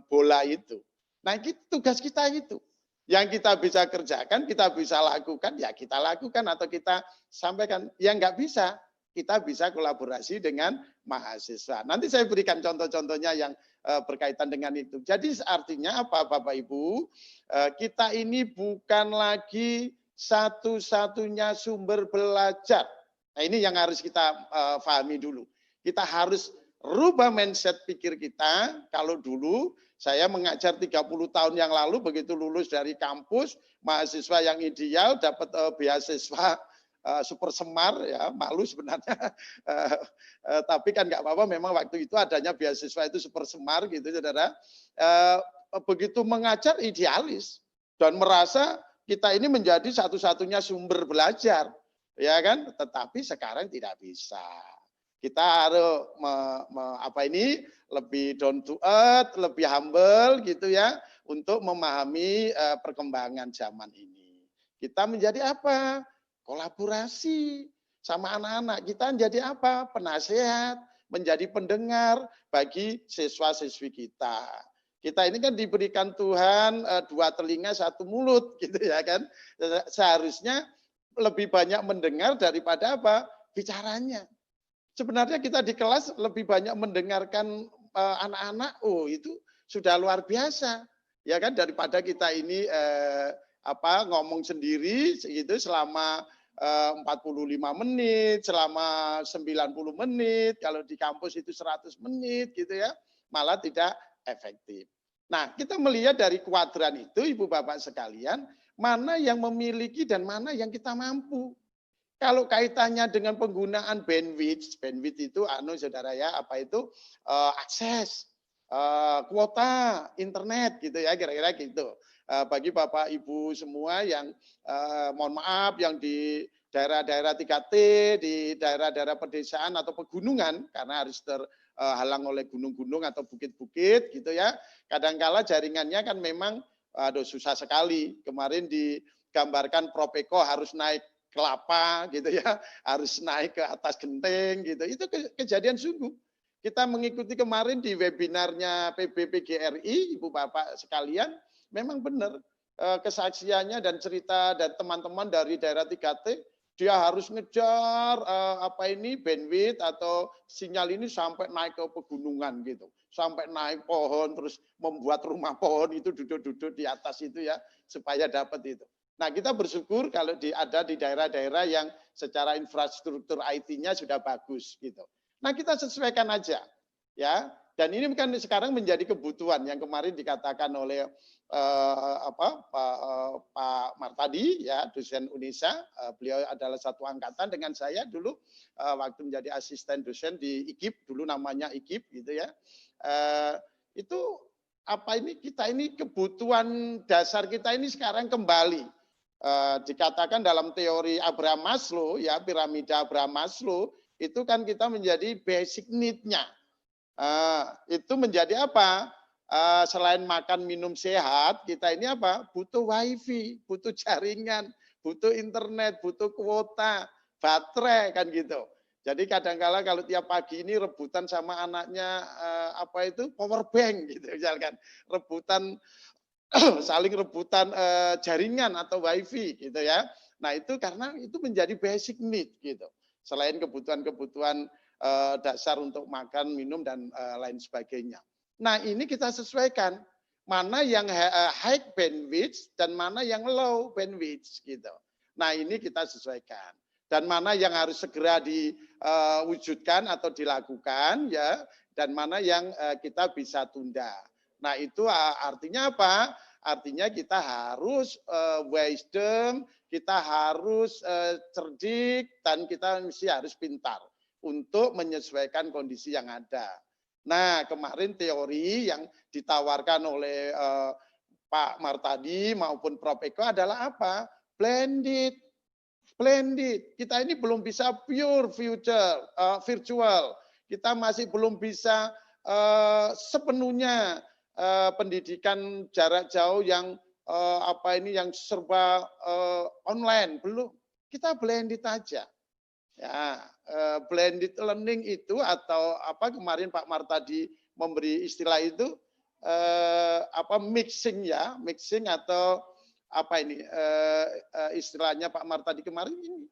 bola itu. Nah, itu tugas kita itu. Yang kita bisa kerjakan, kita bisa lakukan, ya kita lakukan atau kita sampaikan. Yang nggak bisa, kita bisa kolaborasi dengan mahasiswa. Nanti saya berikan contoh-contohnya yang berkaitan dengan itu. Jadi artinya apa Bapak Ibu? Kita ini bukan lagi satu-satunya sumber belajar. Nah, ini yang harus kita pahami dulu. Kita harus rubah mindset pikir kita. Kalau dulu saya mengajar 30 tahun yang lalu, begitu lulus dari kampus, mahasiswa yang ideal dapat beasiswa super semar, ya malu sebenarnya, tapi kan nggak apa-apa, memang waktu itu adanya beasiswa itu super semar gitu, saudara. Begitu mengajar idealis dan merasa kita ini menjadi satu-satunya sumber belajar, ya kan? Tetapi sekarang tidak bisa. Kita harus lebih down to earth, lebih humble gitu ya, untuk memahami perkembangan zaman ini. Kita menjadi apa? Kolaborasi sama anak-anak. Kita menjadi apa? Penasehat, menjadi pendengar bagi siswa-siswi kita. Kita ini kan diberikan Tuhan 2 telinga 1 mulut gitu ya kan. Seharusnya lebih banyak mendengar daripada apa? Bicaranya. Sebenarnya kita di kelas lebih banyak mendengarkan anak-anak, oh itu sudah luar biasa. Ya kan, daripada kita ini ngomong sendiri gitu selama 45 menit, selama 90 menit, kalau di kampus itu 100 menit gitu ya, malah tidak efektif. Nah, kita melihat dari kuadran itu, Ibu Bapak sekalian, mana yang memiliki dan mana yang kita mampu. Kalau kaitannya dengan penggunaan bandwidth itu saudara ya, akses, kuota internet gitu ya, kira-kira gitu. Bagi Bapak Ibu semua yang mohon maaf yang di daerah-daerah 3T, di daerah-daerah pedesaan atau pegunungan karena harus terhalang oleh gunung-gunung atau bukit-bukit gitu ya. Kadangkala jaringannya kan memang susah sekali. Kemarin digambarkan Prof. Eko harus naik kelapa gitu ya, harus naik ke atas genteng gitu. Itu kejadian sungguh. Kita mengikuti kemarin di webinarnya PBPGRI, Ibu Bapak sekalian, memang benar kesaksiannya dan cerita dan teman-teman dari daerah 3T, dia harus ngejar bandwidth atau sinyal ini sampai naik ke pegunungan gitu, sampai naik pohon, terus membuat rumah pohon itu duduk-duduk di atas itu ya, supaya dapat itu. Nah, kita bersyukur kalau ada di daerah-daerah yang secara infrastruktur IT-nya sudah bagus gitu. Nah, kita sesuaikan aja, ya. Dan ini kan sekarang menjadi kebutuhan yang kemarin dikatakan oleh Pak Martadi, ya, dosen UNISA. Beliau adalah satu angkatan dengan saya dulu waktu menjadi asisten dosen di IKIP, dulu namanya IKIP, gitu ya. Itu apa ini kita ini kebutuhan dasar kita ini sekarang kembali dikatakan dalam teori Abraham Maslow, ya, piramida Abraham Maslow, itu kan kita menjadi basic need-nya. Itu menjadi apa? Selain makan minum sehat, kita ini apa? Butuh wifi, butuh jaringan, butuh internet, butuh kuota, baterai kan gitu. Jadi kadang-kala kalau tiap pagi ini rebutan sama anaknya apa itu power bank gitu misalkan, rebutan saling rebutan jaringan atau wifi gitu ya. Nah itu karena itu menjadi basic need gitu. Selain kebutuhan-kebutuhan dasar untuk makan, minum dan lain sebagainya. Nah ini kita sesuaikan mana yang high bandwidth dan mana yang low bandwidth gitu. Nah ini kita sesuaikan dan mana yang harus segera diwujudkan atau dilakukan ya dan mana yang kita bisa tunda. Nah itu artinya apa? Artinya kita harus wisdom, kita harus cerdik dan kita mesti harus pintar untuk menyesuaikan kondisi yang ada. Nah, kemarin teori yang ditawarkan oleh Pak Martadi maupun Prof. Eko adalah apa? Blended. Blended. Kita ini belum bisa pure virtual. Kita masih belum bisa sepenuhnya pendidikan jarak jauh yang yang serba online. Belum. Kita blended aja. Ya, blended learning itu atau kemarin Pak Martadi memberi istilah itu mixing ya, mixing atau istilahnya Pak Martadi kemarin ini.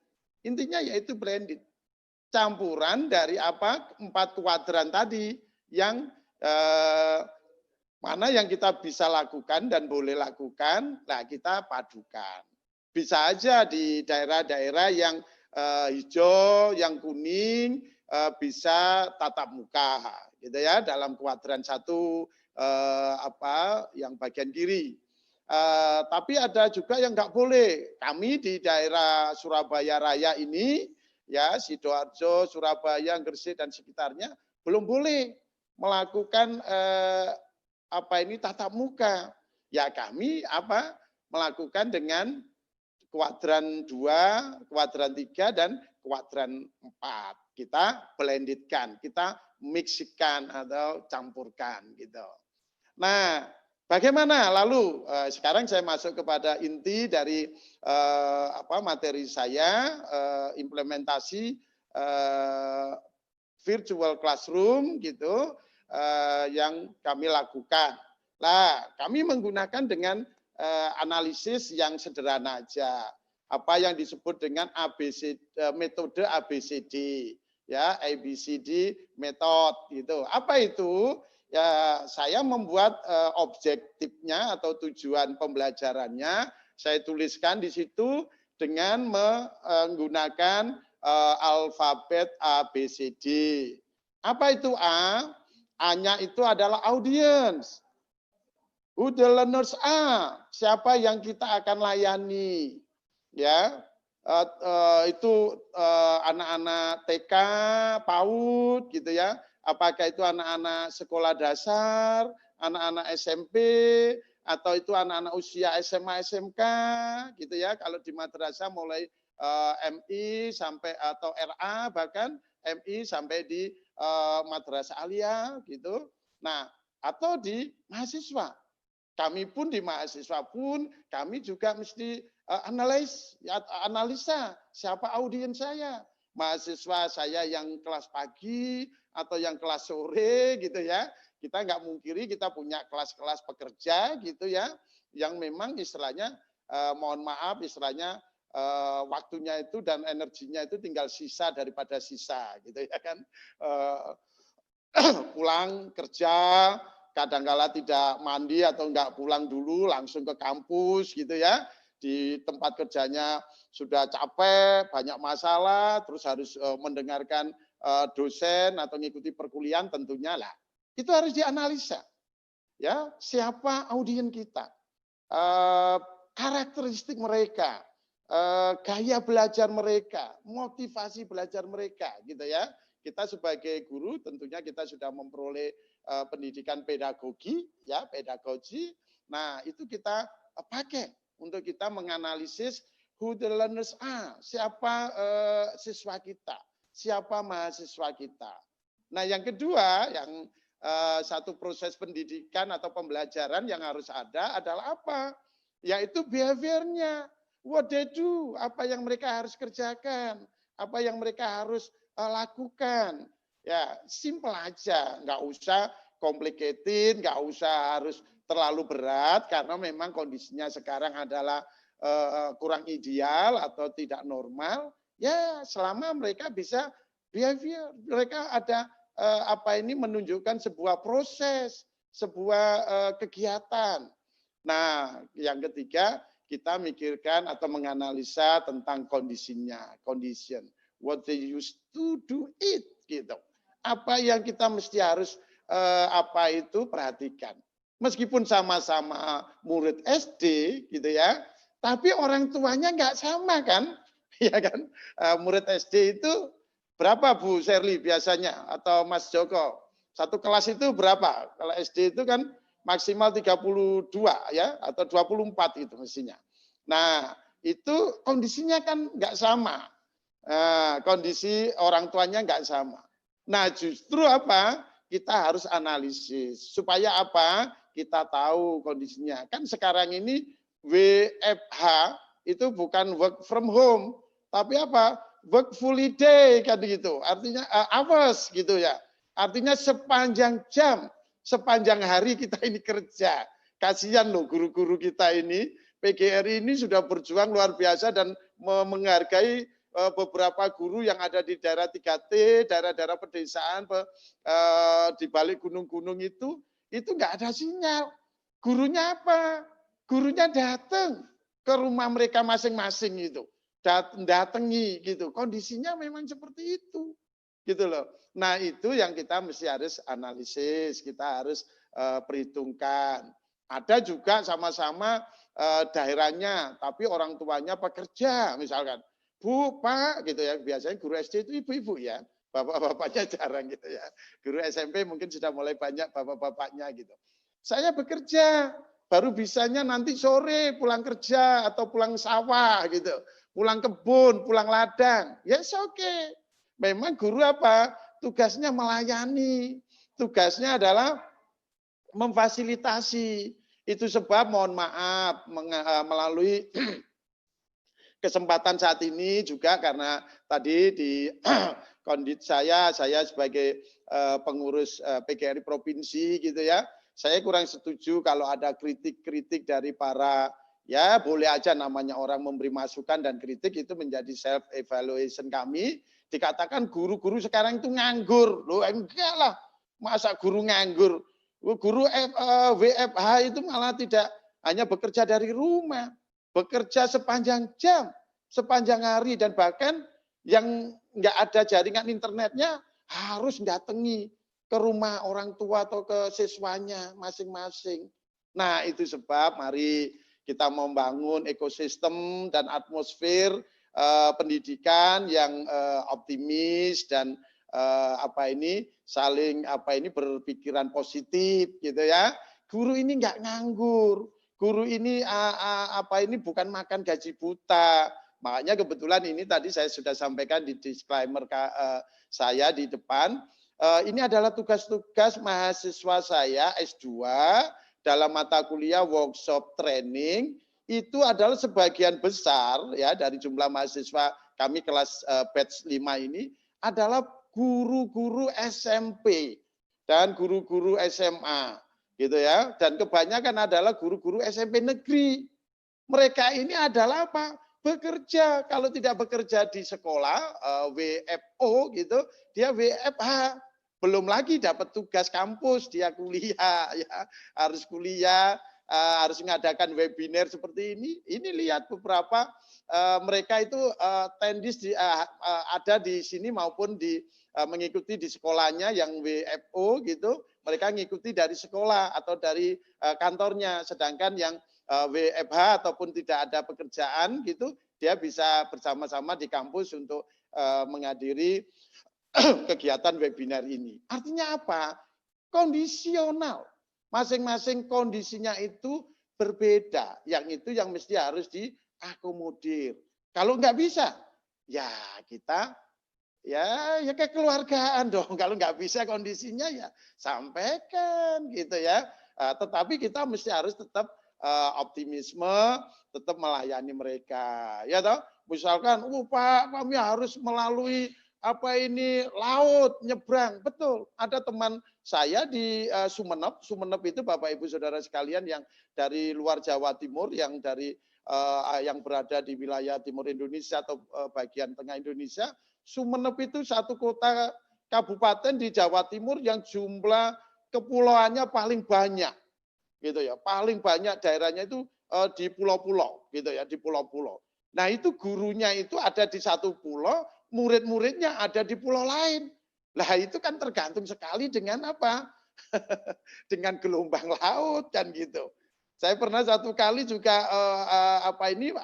Intinya yaitu blended. Campuran dari 4 kuadran tadi yang mana yang kita bisa lakukan dan boleh lakukan, nah kita padukan. Bisa aja di daerah-daerah yang hijau, yang kuning bisa tatap muka, gitu ya, dalam kuadran 1 yang bagian kiri. Tapi ada juga yang nggak boleh. Kami di daerah Surabaya Raya ini, ya Sidoarjo, Surabaya, Gresik dan sekitarnya belum boleh melakukan tatap muka. Ya kami melakukan dengan kuadran 2, kuadran 3, dan kuadran 4. Kita blendedkan, kita mixkan atau campurkan gitu. Nah, bagaimana lalu sekarang saya masuk kepada inti dari materi saya, implementasi virtual classroom gitu yang kami lakukan. Nah, kami menggunakan dengan analisis yang sederhana aja. Apa yang disebut dengan metode ABCD, ya, ABCD method gitu. Apa itu? Ya, saya membuat objektifnya atau tujuan pembelajarannya, saya tuliskan di situ dengan menggunakan alfabet ABCD. Apa itu A? A-nya itu adalah audience. Who the learners are? Siapa yang kita akan layani? Ya, itu anak-anak TK, PAUD, gitu ya. Apakah itu anak-anak sekolah dasar, anak-anak SMP, atau itu anak-anak usia SMA, SMK, gitu ya. Kalau di madrasah mulai MI sampai atau RA, bahkan MI sampai di madrasah aliyah, gitu. Nah, atau di mahasiswa. Kami pun di mahasiswa pun, kami juga mesti analisa siapa audiens saya. Mahasiswa saya yang kelas pagi atau yang kelas sore gitu ya. Kita nggak mungkiri kita punya kelas-kelas pekerja gitu ya, yang memang istilahnya, mohon maaf istilahnya, waktunya itu dan energinya itu tinggal sisa daripada sisa gitu ya kan. Pulang kerja, kadangkala tidak mandi atau enggak pulang dulu langsung ke kampus gitu ya. Di tempat kerjanya sudah capek, banyak masalah, terus harus mendengarkan dosen atau ngikuti perkuliahan tentunya lah. Itu harus dianalisa. Ya, siapa audien kita, karakteristik mereka, gaya belajar mereka, motivasi belajar mereka, gitu ya. Kita sebagai guru tentunya kita sudah memperoleh pendidikan pedagogi, ya pedagogi. Nah itu kita pakai untuk kita menganalisis who the learners are, siapa siswa kita, siapa mahasiswa kita. Nah yang kedua, yang satu proses pendidikan atau pembelajaran yang harus ada adalah apa? Yaitu behaviornya. What they do, apa yang mereka harus kerjakan, apa yang mereka harus lakukan. Ya, simple aja, nggak usah complicated, nggak usah harus terlalu berat karena memang kondisinya sekarang adalah kurang ideal atau tidak normal. Ya, selama mereka bisa behavior, mereka ada menunjukkan sebuah proses, sebuah kegiatan. Nah, yang ketiga kita mikirkan atau menganalisa tentang kondisinya, condition. What they used to do it, gitu. Apa yang kita mesti harus perhatikan. Meskipun sama-sama murid SD, gitu ya, tapi orang tuanya nggak sama kan, ya kan? Murid SD itu berapa Bu Sherly biasanya atau Mas Joko? Satu kelas itu berapa? Kalau SD itu kan maksimal 32 ya atau 24 itu mestinya. Nah, itu kondisinya kan nggak sama. Kondisi orang tuanya nggak sama. Nah, justru apa? Kita harus analisis supaya apa? Kita tahu kondisinya. Kan sekarang ini WFH itu bukan work from home, tapi apa? Work fully day kan gitu. Artinya hours gitu ya. Artinya sepanjang jam, sepanjang hari kita ini kerja. Kasihan loh guru-guru kita ini, PGRI ini sudah berjuang luar biasa dan menghargai beberapa guru yang ada di daerah 3T, daerah-daerah pedesaan, di balik gunung-gunung itu nggak ada sinyal. Gurunya apa? Gurunya datang ke rumah mereka masing-masing itu. Datangi gitu. Kondisinya memang seperti itu. Gitu loh. Nah, itu yang kita mesti harus analisis, kita harus perhitungkan. Ada juga sama-sama daerahnya, tapi orang tuanya pekerja misalkan. Bu, Pak, gitu ya. Biasanya guru SD itu ibu-ibu ya. Bapak-bapaknya jarang gitu ya. Guru SMP mungkin sudah mulai banyak bapak-bapaknya gitu. Saya bekerja, baru bisanya nanti sore pulang kerja atau pulang sawah gitu. Pulang kebun, pulang ladang. Yes, oke. Memang guru apa? Tugasnya melayani. Tugasnya adalah memfasilitasi. Itu sebab mohon maaf melalui kesempatan saat ini juga karena tadi di kondisi saya sebagai pengurus PGRI provinsi gitu ya. Saya kurang setuju kalau ada kritik-kritik dari para, ya boleh aja namanya orang memberi masukan dan kritik itu menjadi self evaluation kami. Dikatakan guru-guru sekarang itu nganggur. Loh enggak lah, masa guru nganggur? Guru WFH itu malah tidak hanya bekerja dari rumah, bekerja sepanjang jam, sepanjang hari, dan bahkan yang nggak ada jaringan internetnya harus datangi ke rumah orang tua atau ke siswanya masing-masing. Nah itu sebab mari kita membangun ekosistem dan atmosfer pendidikan yang optimis dan saling berpikiran positif gitu ya. Guru ini nggak nganggur, guru ini bukan makan gaji buta. Makanya kebetulan ini tadi saya sudah sampaikan di disclaimer saya di depan. Ini adalah tugas-tugas mahasiswa saya S2 dalam mata kuliah workshop training. Itu adalah sebagian besar ya dari jumlah mahasiswa kami kelas batch 5 ini adalah guru-guru SMP dan guru-guru SMA gitu ya, dan kebanyakan adalah guru-guru SMP negeri. Mereka ini adalah apa? Bekerja. Kalau tidak bekerja di sekolah WFO gitu, dia WFH. Belum lagi dapat tugas kampus, dia kuliah ya, harus kuliah harus mengadakan webinar seperti ini. Ini lihat beberapa mereka itu tendis ada di sini maupun di mengikuti di sekolahnya yang WFO gitu. Mereka mengikuti dari sekolah atau dari kantornya. Sedangkan yang WFH ataupun tidak ada pekerjaan gitu, dia bisa bersama-sama di kampus untuk menghadiri kegiatan webinar ini. Artinya apa? Kondisional. Masing-masing kondisinya itu berbeda. Yang itu yang mesti harus diakomodir. Kalau nggak bisa, ya kita ya kekeluargaan dong. Kalau nggak bisa kondisinya ya sampaikan gitu ya. Tetapi kita mesti harus tetap optimisme, tetap melayani mereka. Ya toh, misalkan, Pak, kami harus melalui laut nyebrang. Betul. Ada teman saya di Sumeneb. Sumeneb itu Bapak Ibu Saudara sekalian yang dari luar Jawa Timur, yang dari yang berada di wilayah timur Indonesia atau bagian tengah Indonesia. Sumeneb itu satu kota kabupaten di Jawa Timur yang jumlah kepulauannya paling banyak. Gitu ya, paling banyak daerahnya itu di pulau-pulau gitu ya, di pulau-pulau. Nah, itu gurunya itu ada di satu pulau, murid-muridnya ada di pulau lain. Lah itu kan tergantung sekali dengan apa? Dengan gelombang laut kan gitu. Saya pernah satu kali juga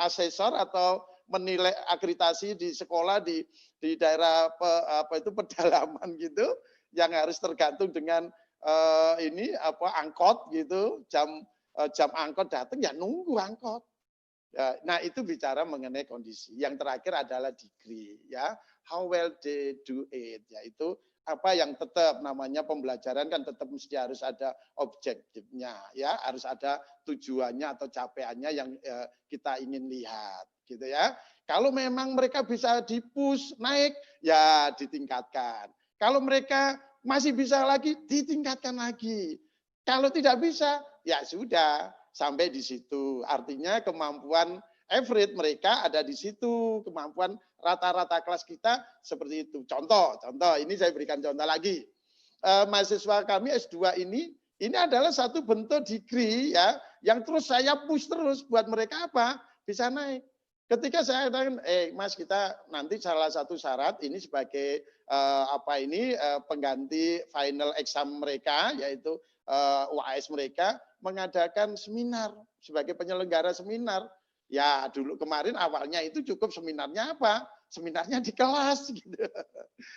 asesor atau menilai akreditasi di sekolah di daerah pedalaman gitu, yang harus tergantung dengan angkot gitu, jam angkot datang ya nunggu angkot. Nah, itu bicara mengenai kondisi. Yang terakhir adalah degree ya, how well they do it, yaitu apa yang tetap namanya pembelajaran kan tetap mesti harus ada objektifnya ya, harus ada tujuannya atau capaiannya yang kita ingin lihat gitu ya. Kalau memang mereka bisa di-push naik ya ditingkatkan. Kalau mereka masih bisa lagi, ditingkatkan lagi. Kalau tidak bisa, ya sudah, sampai di situ. Artinya kemampuan average mereka ada di situ. Kemampuan rata-rata kelas kita seperti itu. Contoh, ini saya berikan contoh lagi. Mahasiswa kami S2 ini adalah satu bentuk degree ya, yang terus saya push terus buat mereka apa? Bisa naik. Ketika saya katakan, Mas, kita nanti salah satu syarat ini sebagai pengganti final exam mereka, yaitu UAS mereka, mengadakan seminar sebagai penyelenggara seminar. Ya dulu kemarin awalnya itu cukup seminarnya apa? Seminarnya di kelas gitu.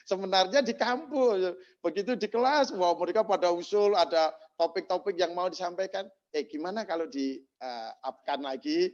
Seminarnya di kampus. Begitu di kelas, mereka pada usul ada topik-topik yang mau disampaikan. Gimana kalau di-up-kan lagi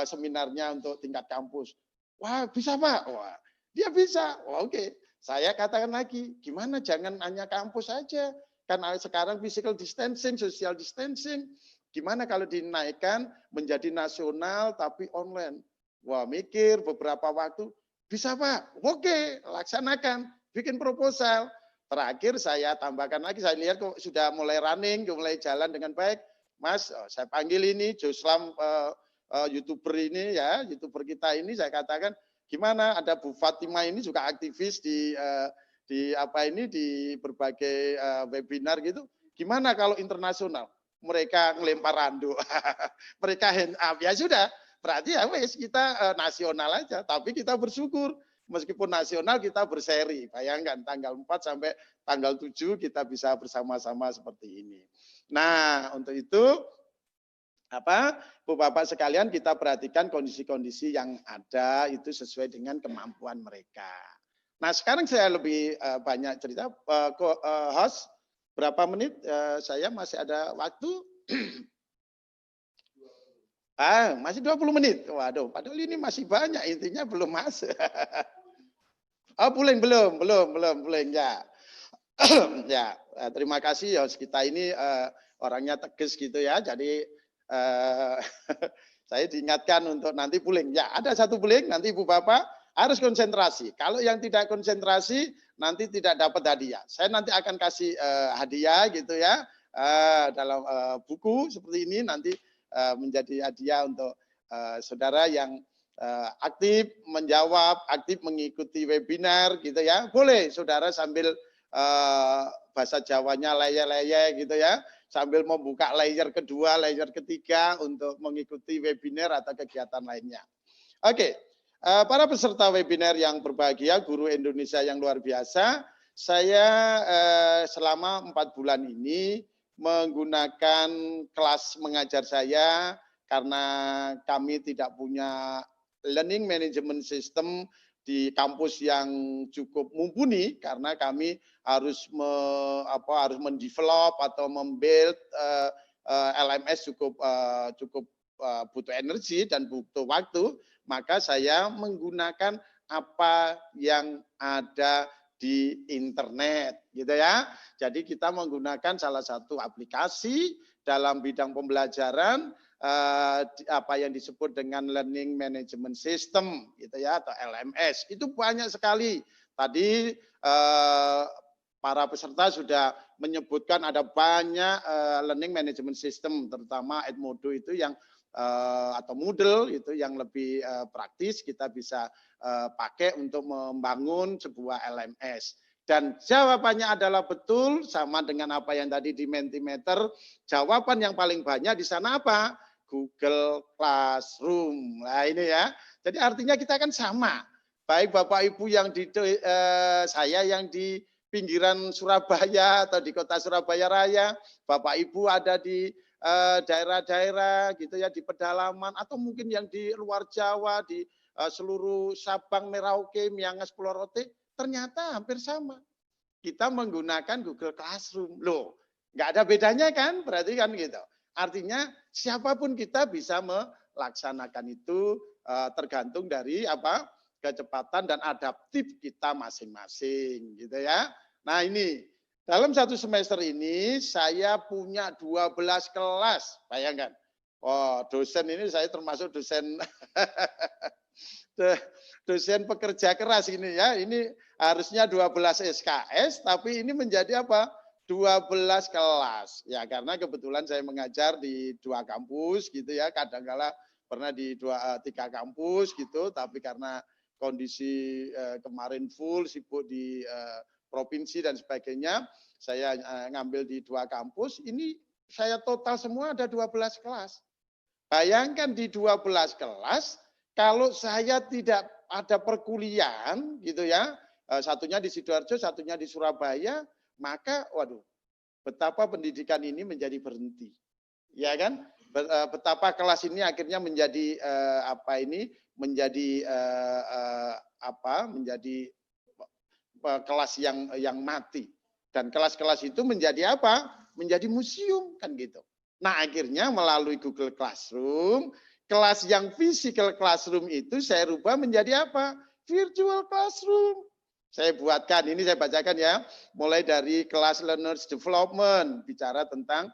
seminarnya untuk tingkat kampus? Wah, bisa Pak. Wah, dia bisa. Wah, oke. Saya katakan lagi, gimana jangan hanya kampus saja. Kan sekarang physical distancing, social distancing. Gimana kalau dinaikkan menjadi nasional tapi online? Wah, mikir beberapa waktu. Bisa Pak. Oke, laksanakan. Bikin proposal. Terakhir saya tambahkan lagi, saya lihat kok sudah mulai running, mulai jalan dengan baik. Mas, saya panggil ini Joslam YouTuber ini ya, YouTuber kita ini, saya katakan gimana, ada Bu Fatima ini juga aktivis di berbagai webinar gitu. Gimana kalau internasional? Mereka ngelempar randuk. Mereka hand up. Ya sudah, berarti ya wes kita nasional aja, tapi kita bersyukur. Meskipun nasional kita berseri. Bayangkan tanggal 4 sampai tanggal 7 kita bisa bersama-sama seperti ini. Nah, untuk itu Bu Bapak sekalian, kita perhatikan kondisi-kondisi yang ada itu sesuai dengan kemampuan mereka. Nah, sekarang saya lebih banyak cerita. Host, berapa menit? Saya masih ada waktu. Masih 20 menit. Waduh, padahal ini masih banyak, intinya belum masuk. Belum ya. Ya, terima kasih host kita ini orangnya tegas gitu ya. Jadi saya diingatkan untuk nanti puling. Ya, ada satu puling, nanti Ibu Bapak harus konsentrasi. Kalau yang tidak konsentrasi, nanti tidak dapat hadiah. Saya nanti akan kasih hadiah gitu ya, dalam buku seperti ini, nanti menjadi hadiah untuk saudara yang aktif menjawab, aktif mengikuti webinar gitu ya. Boleh saudara sambil bahasa Jawanya leye-leye gitu ya, sambil membuka layer kedua, layer ketiga untuk mengikuti webinar atau kegiatan lainnya. Oke, para peserta webinar yang berbahagia, guru Indonesia yang luar biasa, saya selama 4 bulan ini menggunakan kelas mengajar saya karena kami tidak punya learning management system di kampus yang cukup mumpuni karena kami harus mendevelop atau membuild LMS cukup butuh energi dan butuh waktu, maka saya menggunakan apa yang ada di internet gitu ya. Jadi kita menggunakan salah satu aplikasi dalam bidang pembelajaran apa yang disebut dengan Learning Management System gitu ya, atau LMS. Itu banyak sekali. Tadi para peserta sudah menyebutkan ada banyak Learning Management System, terutama Edmodo itu yang atau Moodle itu yang lebih praktis kita bisa pakai untuk membangun sebuah LMS. Dan jawabannya adalah betul, sama dengan apa yang tadi di Mentimeter. Jawaban yang paling banyak di sana apa? Google Classroom. Nah ini ya. Jadi artinya kita kan sama. Baik Bapak Ibu yang di saya yang di pinggiran Surabaya atau di kota Surabaya Raya, Bapak Ibu ada di daerah-daerah gitu ya, di pedalaman, atau mungkin yang di luar Jawa, di seluruh Sabang, Merauke, Miangas, Pulau Rote, ternyata hampir sama. Kita menggunakan Google Classroom. Loh, nggak ada bedanya kan? Berarti kan gitu. Artinya siapapun kita bisa melaksanakan itu tergantung dari apa? Kecepatan dan adaptif kita masing-masing gitu ya. Nah, ini dalam satu semester ini saya punya 12 kelas. Bayangkan. Oh, dosen ini saya termasuk dosen dosen pekerja keras ini ya. Ini harusnya 12 SKS tapi ini menjadi apa? 12 kelas. Ya, karena kebetulan saya mengajar di 2 kampus gitu ya. Kadang-kala pernah di 3 kampus gitu, tapi karena kondisi kemarin full sibuk di provinsi dan sebagainya, saya ngambil di 2 kampus. Ini saya total semua ada 12 kelas. Bayangkan di 12 kelas, kalau saya tidak ada perkuliahan gitu ya, satunya di Sidoarjo, satunya di Surabaya, maka waduh, betapa pendidikan ini menjadi berhenti. Ya kan? Betapa kelas ini akhirnya menjadi menjadi kelas yang mati. Dan kelas-kelas itu menjadi apa? Menjadi museum kan gitu. Nah, akhirnya melalui Google Classroom, kelas yang physical classroom itu saya rubah menjadi apa? Virtual classroom. Saya buatkan, ini saya bacakan ya, mulai dari kelas learners development, bicara tentang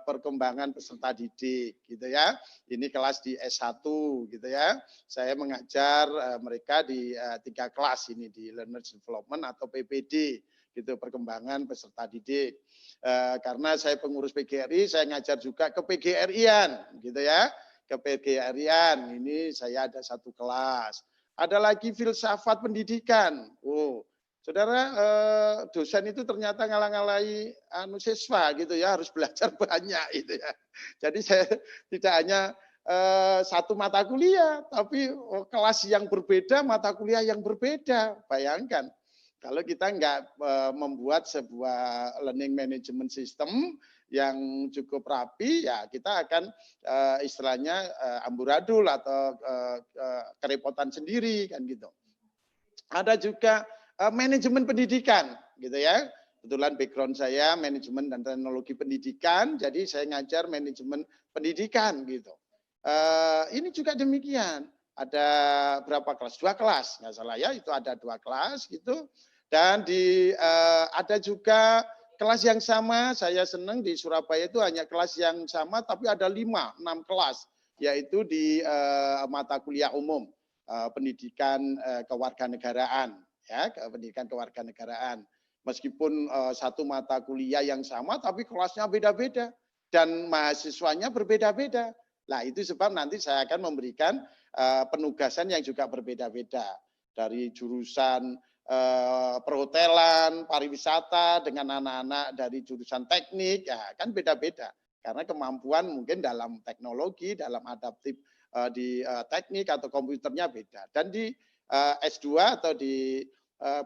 perkembangan peserta didik gitu ya. Ini kelas di S1 gitu ya. Saya mengajar mereka di 3 kelas ini, di learners development atau PPD gitu, perkembangan peserta didik. Karena saya pengurus PGRI, saya ngajar juga ke PGRI-an gitu ya. Ke PGRI-an ini saya ada 1 kelas. Ada lagi filsafat pendidikan. Oh, saudara, dosen itu ternyata ngalang-ngalai siswa gitu ya, harus belajar banyak itu ya. Jadi saya tidak hanya 1 mata kuliah, tapi kelas yang berbeda, mata kuliah yang berbeda. Bayangkan, kalau kita nggak membuat sebuah learning management system yang cukup rapi, ya kita akan istilahnya amburadul atau kerepotan sendiri kan gitu. Ada juga manajemen pendidikan gitu ya. Kebetulan background saya manajemen dan teknologi pendidikan, jadi saya ngajar manajemen pendidikan gitu. Ini juga demikian. Ada berapa kelas? 2 kelas, nggak salah ya, itu ada 2 kelas gitu. Dan ada juga kelas yang sama, saya senang di Surabaya itu hanya kelas yang sama, tapi ada 5-6 kelas, yaitu di mata kuliah umum, pendidikan kewarganegaraan, ya, pendidikan kewarganegaraan. Meskipun 1 mata kuliah yang sama, tapi kelasnya beda-beda dan mahasiswanya berbeda-beda. Nah, itu sebab nanti saya akan memberikan penugasan yang juga berbeda-beda dari jurusan perhotelan, pariwisata dengan anak-anak dari jurusan teknik, ya kan beda-beda. Karena kemampuan mungkin dalam teknologi, dalam adaptif di teknik atau komputernya beda. Dan di S2 atau di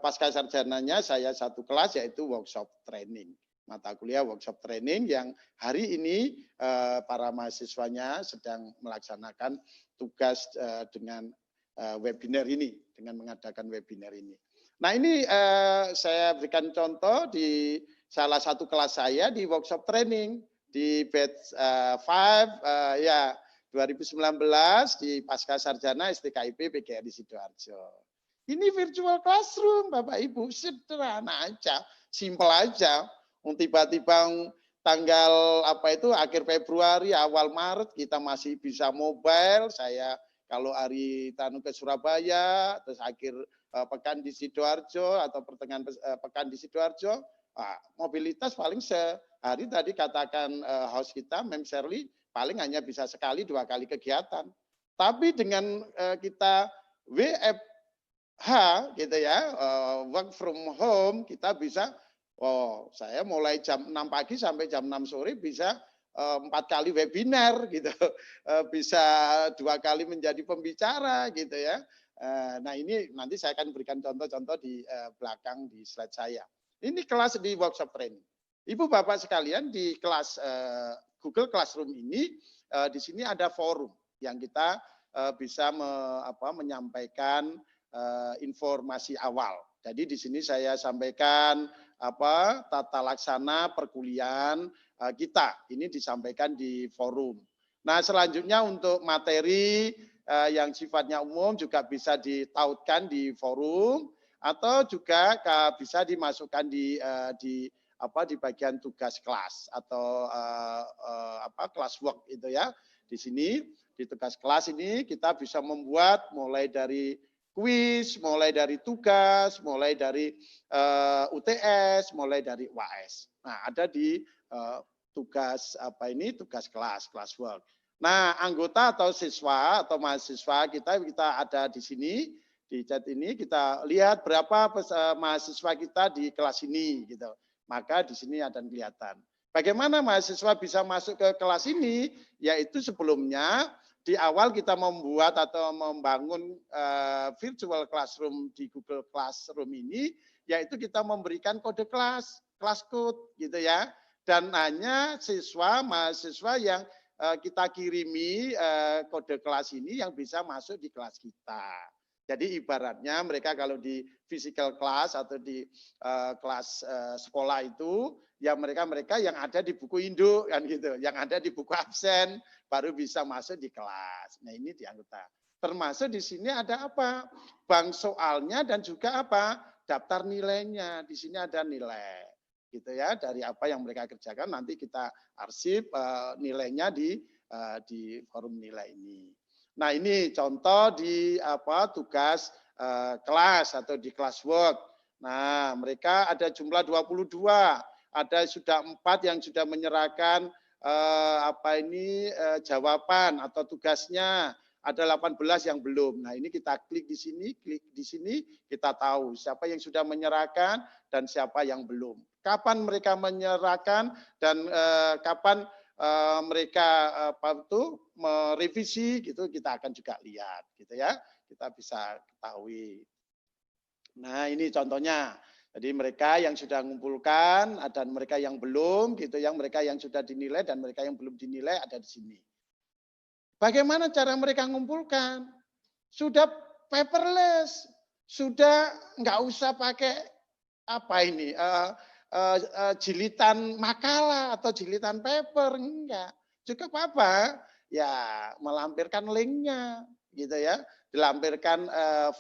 pasca sarjananya saya satu kelas yaitu workshop training. Mata kuliah workshop training yang hari ini para mahasiswanya sedang melaksanakan tugas dengan webinar ini, dengan mengadakan webinar ini. Nah ini saya berikan contoh di salah satu kelas saya di workshop training di batch 5 ya 2019 di pasca sarjana STKIP PGRI Sidoarjo. Ini virtual classroom Bapak Ibu, sederhana aja, simple aja. Tiba-tiba tanggal akhir Februari awal Maret kita masih bisa mobile. Saya kalau hari ke Surabaya terus akhir pekan di Sidoarjo atau pertengahan pekan di Sidoarjo, mobilitas paling sehari tadi katakan host kita Mem Shirley paling hanya bisa sekali 2 kali kegiatan. Tapi dengan kita WFH gitu ya, work from home, kita bisa saya mulai jam 6 pagi sampai jam 6 sore bisa 4 kali webinar gitu, bisa 2 kali menjadi pembicara gitu ya. Nah ini nanti saya akan berikan contoh-contoh di belakang di slide saya. Ini kelas di workshop training. Ibu Bapak sekalian di kelas Google Classroom ini di sini ada forum yang kita bisa menyampaikan informasi awal. Jadi di sini saya sampaikan tata laksana perkuliahan kita. Ini disampaikan di forum. Nah selanjutnya untuk materi yang sifatnya umum juga bisa ditautkan di forum atau juga bisa dimasukkan di bagian tugas kelas atau kelas work itu ya. Di sini di tugas kelas ini kita bisa membuat mulai dari kuis, mulai dari tugas, mulai dari UTS, mulai dari UAS. Nah, ada di tugas tugas kelas, kelas work. Nah, anggota atau siswa atau mahasiswa kita ada di sini di chat ini kita lihat berapa mahasiswa kita di kelas ini gitu. Maka di sini ada kelihatan. Bagaimana mahasiswa bisa masuk ke kelas ini? Yaitu sebelumnya di awal kita membuat atau membangun virtual classroom di Google Classroom ini, yaitu kita memberikan kode kelas code gitu ya. Dan hanya mahasiswa yang kita kirimi kode kelas ini yang bisa masuk di kelas kita. Jadi ibaratnya mereka kalau di physical class atau di kelas sekolah itu, ya mereka yang ada di buku induk kan gitu, yang ada di buku absen baru bisa masuk di kelas. Nah ini di anggota. Termasuk di sini ada apa? Bank soalnya dan juga apa? Daftar nilainya. Di sini ada nilai. Gitu ya, dari apa yang mereka kerjakan nanti kita arsip nilainya di forum nilai ini. Nah, ini contoh di tugas kelas atau di kelas work. Nah, mereka ada jumlah 22, ada sudah 4 yang sudah menyerahkan jawaban atau tugasnya. Ada 18 yang belum. Nah, ini kita klik di sini kita tahu siapa yang sudah menyerahkan dan siapa yang belum. Kapan mereka menyerahkan dan kapan mereka merevisi gitu kita akan juga lihat gitu ya. Kita bisa ketahui. Nah, ini contohnya. Jadi mereka yang sudah mengumpulkan dan mereka yang belum gitu, mereka yang sudah dinilai dan mereka yang belum dinilai ada di sini. Bagaimana cara mereka mengumpulkan? Sudah paperless, sudah nggak usah pakai jilitan makalah atau jilitan paper, enggak. Cukup apa? Ya melampirkan linknya, gitu ya, dilampirkan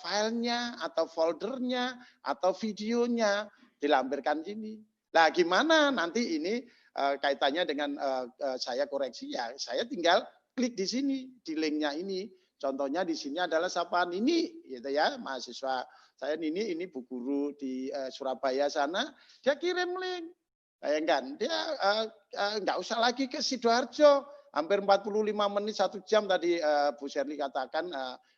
filenya atau foldernya atau videonya, dilampirkan ini. Nah, gimana nanti ini kaitannya dengan saya koreksi ya, saya tinggal klik di sini, di linknya ini. Contohnya di sini adalah sapaan ini, gitu ya, mahasiswa saya ini Bu Guru di Surabaya sana, dia kirim link. Bayangkan, dia nggak usah lagi ke Sidoarjo, hampir 45 menit, 1 jam tadi Bu Shirley katakan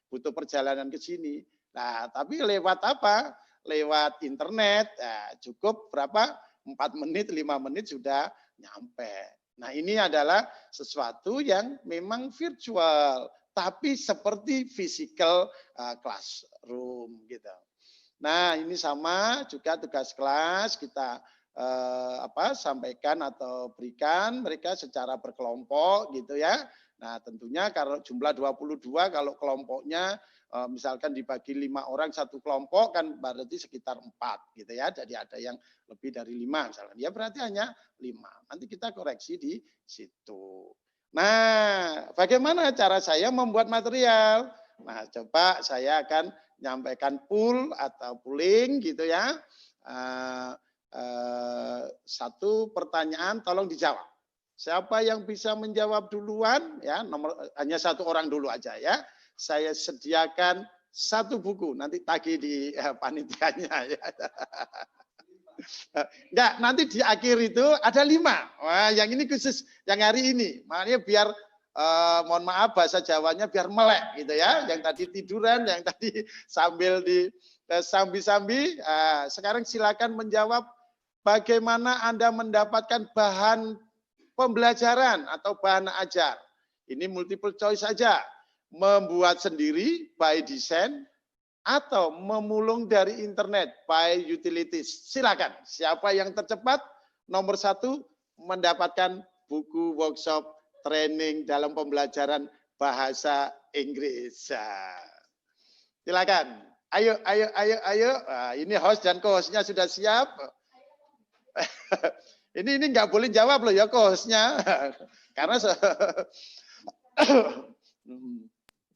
butuh perjalanan ke sini. Nah, tapi lewat apa? lewat internet, cukup berapa? 4 menit, 5 menit sudah nyampe. Nah, ini adalah sesuatu yang memang virtual, tapi seperti physical classroom gitu. Nah, ini sama juga tugas kelas kita sampaikan atau berikan mereka secara berkelompok gitu ya. Nah, tentunya kalau jumlah 22, kalau kelompoknya misalkan dibagi 5 orang satu kelompok kan berarti sekitar 4 gitu ya. Jadi ada yang lebih dari 5 misalkan. Ya berarti hanya 5. Nanti kita koreksi di situ. Nah, bagaimana cara saya membuat material? Nah, coba saya akan menyampaikan pool atau pooling gitu ya. Satu pertanyaan tolong dijawab. Siapa yang bisa menjawab duluan? Ya, hanya satu orang dulu aja ya. Saya sediakan 1 buku, nanti tagih di panitianya ya. Enggak, nanti di akhir itu ada 5. Wah, yang ini khusus yang hari ini. Makanya biar mohon maaf bahasa Jawanya biar melek gitu ya. Yang tadi tiduran, yang tadi sambil di sambi-sambi. Sekarang silakan menjawab bagaimana Anda mendapatkan bahan pembelajaran atau bahan ajar. Ini multiple choice saja. Membuat sendiri by design atau memulung dari internet by utilities. Silakan. Siapa yang tercepat? Nomor 1 mendapatkan buku workshop training dalam pembelajaran bahasa Inggris. Silakan. Ayo. Ini host dan co-hostnya sudah siap. ini nggak boleh jawab loh ya co-hostnya. Karena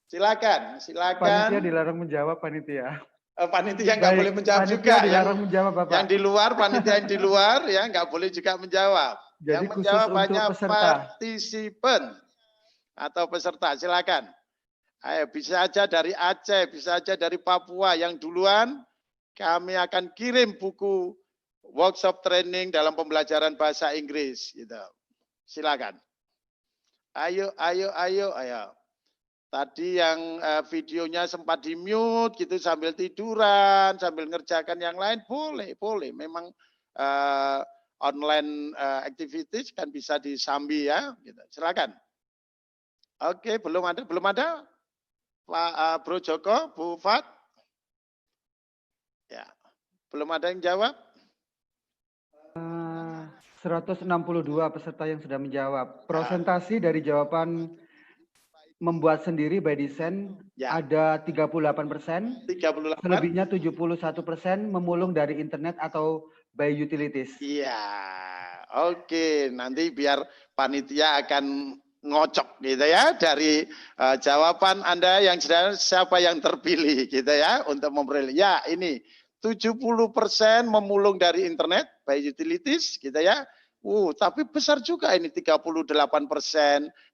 silakan. Panitia dilarang menjawab, panitia. Panitia nggak boleh menjawab juga. Dilarang menjawab, Bapak. Yang di luar, panitia yang di luar ya nggak boleh juga menjawab. Jadi yang menjawab hanya peserta. partisipan atau peserta. Silakan. Ayo, bisa aja dari Aceh, bisa aja dari Papua. Yang duluan kami akan kirim buku workshop training dalam pembelajaran bahasa Inggris. Gitu. Silakan. Ayo. Tadi yang videonya sempat di-mute gitu sambil tiduran, sambil ngerjakan yang lain, boleh. Memang online activities kan bisa disambi ya. Gitu. Silakan. Oke, belum ada? Pak Bro Joko, Bu Fat? Ya, belum ada yang jawab? 162 peserta yang sudah menjawab. Prosentasi dari jawaban membuat sendiri by design ada 38%, 38. selebihnya 71% memulung dari internet atau by utilities. Iya, oke. Nanti biar panitia akan ngocok gitu ya dari jawaban Anda yang siapa yang terpilih gitu ya untuk memperoleh. Ya, ini 70% memulung dari internet by utilities gitu ya. Tapi besar juga ini 38%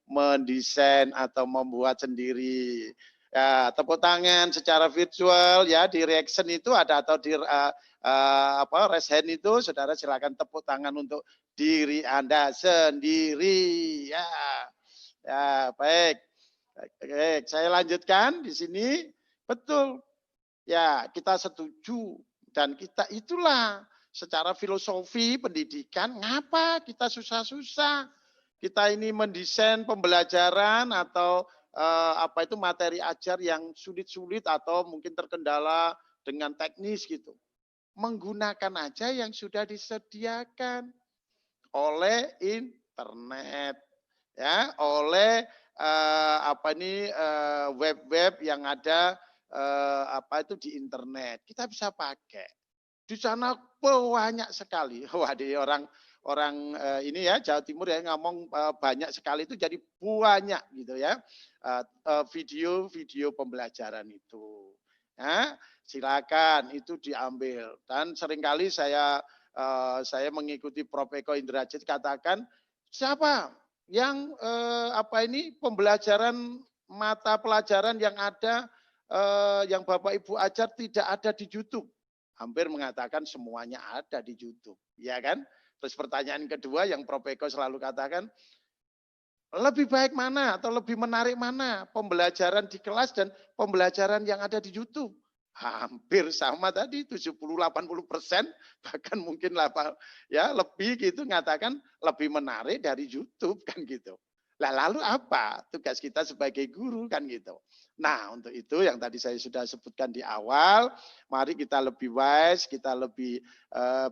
mendesain atau membuat sendiri. Ya, tepuk tangan secara virtual ya di reaction itu ada atau di raise hand itu saudara silakan tepuk tangan untuk diri Anda sendiri ya. Ya, baik. Baik, saya lanjutkan di sini. Betul. Ya, kita setuju dan kita itulah secara filosofi pendidikan, ngapa kita susah-susah? Kita ini mendesain pembelajaran atau materi ajar yang sulit-sulit atau mungkin terkendala dengan teknis gitu. Menggunakan aja yang sudah disediakan oleh internet, ya, oleh web-web yang ada di internet. Kita bisa pakai. Di sana banyak sekali. Wah, di orang ini ya Jawa Timur ya ngomong banyak sekali itu jadi banyak gitu ya video pembelajaran itu. Ya, silakan itu diambil dan seringkali saya mengikuti Prof. Eko Indrajit katakan siapa yang pembelajaran mata pelajaran yang ada yang Bapak Ibu ajar tidak ada di YouTube. Hampir mengatakan semuanya ada di YouTube, ya kan? Terus pertanyaan kedua yang Prof. Eko selalu katakan, lebih baik mana atau lebih menarik mana pembelajaran di kelas dan pembelajaran yang ada di YouTube? hampir sama tadi 70-80%, bahkan mungkin ya lebih gitu ngatakan lebih menarik dari YouTube kan gitu. Lah lalu apa tugas kita sebagai guru kan gitu. Nah untuk itu yang tadi saya sudah sebutkan di awal, mari kita lebih wise, kita lebih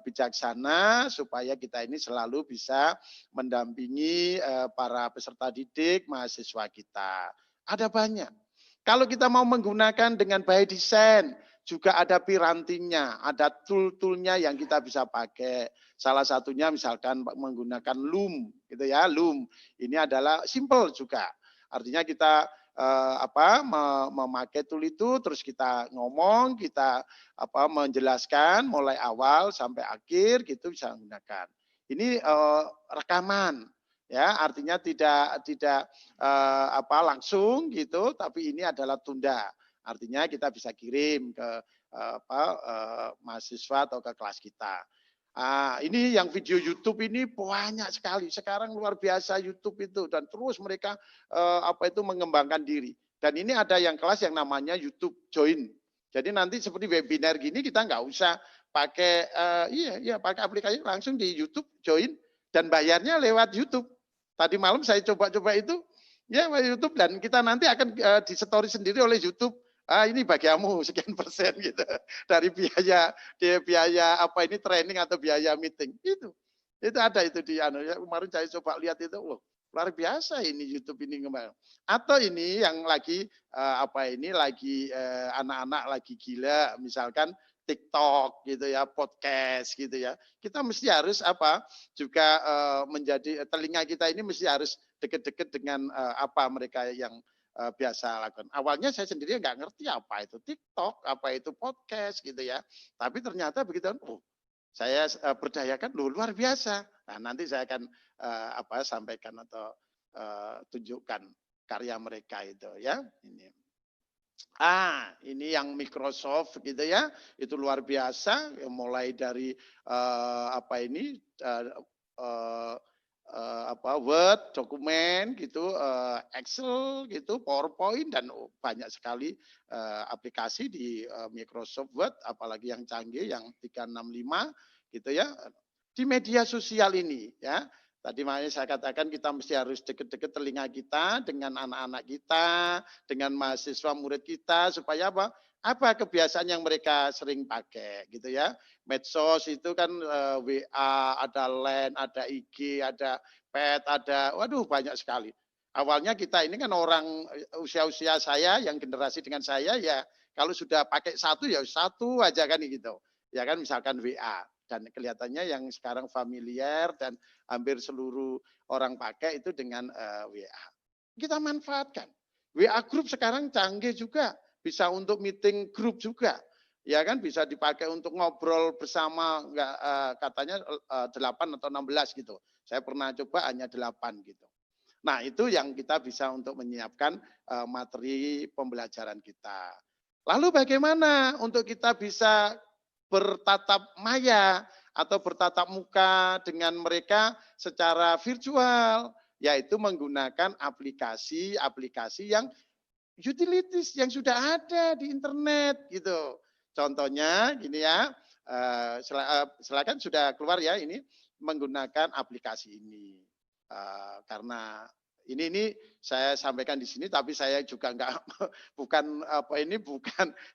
bijaksana supaya kita ini selalu bisa mendampingi para peserta didik, mahasiswa kita. Ada banyak. Kalau kita mau menggunakan dengan by design, juga ada pirantinya, ada tool-toolnya yang kita bisa pakai. Salah satunya misalkan menggunakan Loom, gitu ya, Loom. Ini adalah simple juga. Artinya kita memakai tool itu, terus kita ngomong, kita menjelaskan mulai awal sampai akhir, gitu bisa menggunakan. Ini rekaman. Ya, artinya tidak langsung gitu, tapi ini adalah tunda. Artinya kita bisa kirim ke mahasiswa atau ke kelas kita. Ini yang video YouTube ini banyak sekali. Sekarang luar biasa YouTube itu dan terus mereka mengembangkan diri. Dan ini ada yang kelas yang namanya YouTube Join. Jadi nanti seperti webinar gini kita nggak usah pakai pakai aplikasi, langsung di YouTube Join dan bayarnya lewat YouTube. Tadi malam saya coba-coba itu ya YouTube dan kita nanti akan disetori sendiri oleh YouTube. Ini bagiamu sekian persen gitu dari biaya training atau biaya meeting itu ada itu di kemarin saya coba lihat itu luar biasa ini YouTube ini kemarin. Atau ini yang lagi anak-anak lagi gila misalkan TikTok gitu ya, podcast gitu ya. Kita mesti harus juga menjadi telinga kita ini mesti harus deket-deket dengan mereka yang biasa lakukan. Awalnya saya sendiri nggak ngerti apa itu TikTok, apa itu podcast gitu ya. Tapi ternyata begitu, saya berdayakan luar biasa. Nah nanti saya akan sampaikan atau tunjukkan karya mereka itu ya. Ini yang Microsoft gitu ya, itu luar biasa. Mulai dari Word, dokumen gitu, Excel gitu, PowerPoint dan banyak sekali aplikasi di Microsoft Word, apalagi yang canggih yang 365 gitu ya. Di media sosial ini ya. Tadi makanya saya katakan kita mesti harus deket-deket telinga kita dengan anak-anak kita, dengan mahasiswa murid kita supaya apa kebiasaan yang mereka sering pakai gitu ya. Medsos itu kan WA, ada LINE, ada IG, ada Pet, ada banyak sekali. Awalnya kita ini kan orang usia-usia saya yang generasi dengan saya ya kalau sudah pakai satu ya satu aja kan gitu. Ya kan misalkan WA dan kelihatannya yang sekarang familiar dan hampir seluruh orang pakai itu dengan WA. Kita manfaatkan. WA group sekarang canggih juga. Bisa untuk meeting grup juga, ya kan bisa dipakai untuk ngobrol bersama, katanya 8 atau 16 gitu. Saya pernah coba hanya 8 gitu. Nah itu yang kita bisa untuk menyiapkan materi pembelajaran kita. Lalu bagaimana untuk kita bisa bertatap maya atau bertatap muka dengan mereka secara virtual, yaitu menggunakan aplikasi-aplikasi yang utilities yang sudah ada di internet gitu. Contohnya gini ya, silakan sudah keluar ya ini menggunakan aplikasi ini. Karena ini saya sampaikan di sini, tapi saya juga bukan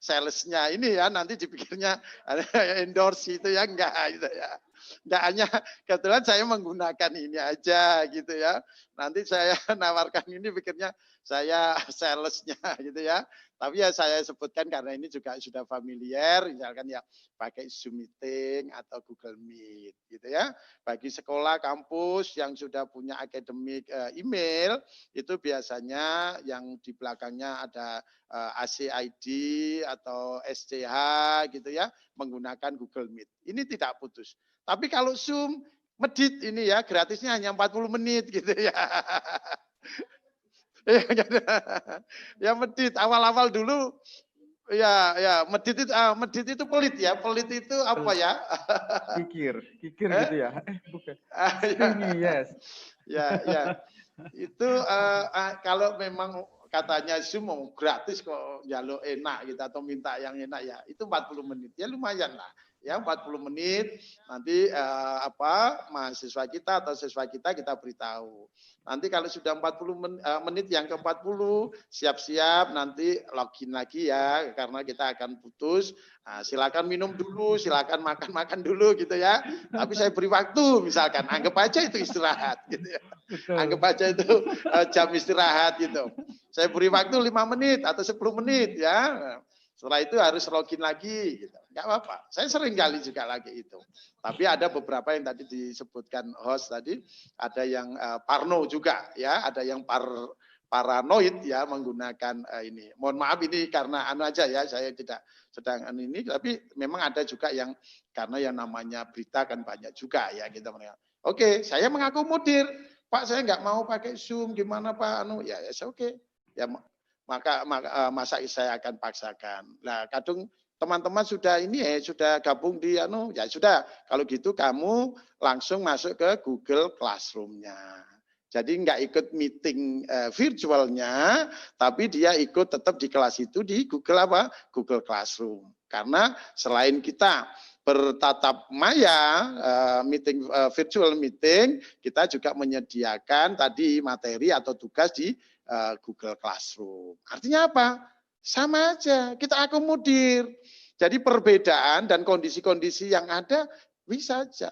salesnya ini ya, nanti dipikirnya endorse itu ya enggak gitu ya. Enggak, hanya kebetulan saya menggunakan ini aja gitu ya. Nanti saya nawarkan ini pikirnya saya salesnya gitu ya. Tapi ya saya sebutkan karena ini juga sudah familiar, misalkan ya pakai Zoom Meeting atau Google Meet gitu ya. Bagi sekolah, kampus yang sudah punya akademik email, itu biasanya yang di belakangnya ada ACID atau SCH gitu ya, menggunakan Google Meet. Ini tidak putus. Tapi kalau Zoom, medit ini ya, gratisnya hanya 40 menit gitu ya. Ya medit awal-awal dulu ya medit itu pelit ya. Pelit itu apa ya? Kikir gitu ya. Bukan. Ini yes. Ya. Itu kalau memang katanya Zoom mau gratis kok jaluk enak gitu atau minta yang enak ya. Itu 40 menit. Ya lumayan lah. Ya 40 menit nanti mahasiswa kita atau siswa kita beritahu. Nanti kalau sudah 40 menit yang ke-40 siap-siap nanti login lagi ya karena kita akan putus. Nah, silakan minum dulu, silakan makan-makan dulu gitu ya. Tapi saya beri waktu misalkan anggap aja itu istirahat gitu ya. Anggap aja itu jam istirahat gitu. Saya beri waktu 5 menit atau 10 menit ya. Setelah itu harus login lagi gitu. Enggak apa-apa. Saya sering kali juga lagi itu. Tapi ada beberapa yang tadi disebutkan host tadi, ada yang parno juga ya, ada yang paranoid ya menggunakan ini. Mohon maaf ini karena aja ya, saya tidak sedang ini, tapi memang ada juga yang karena yang namanya berita kan banyak juga ya kita mendengar. Oke, saya mengakomodir. Pak, saya nggak mau pakai Zoom, gimana Pak? Ya, oke. Ya, masa saya akan paksakan. Nah, kadang teman-teman sudah sudah gabung di ya sudah. Kalau gitu kamu langsung masuk ke Google Classroom-nya. Jadi nggak ikut meeting virtualnya, tapi dia ikut tetap di kelas itu di Google Google Classroom. Karena selain kita bertatap maya, meeting virtual meeting, kita juga menyediakan tadi materi atau tugas di Google Classroom. Artinya apa? Sama aja, kita akomodir. Jadi perbedaan dan kondisi-kondisi yang ada bisa aja.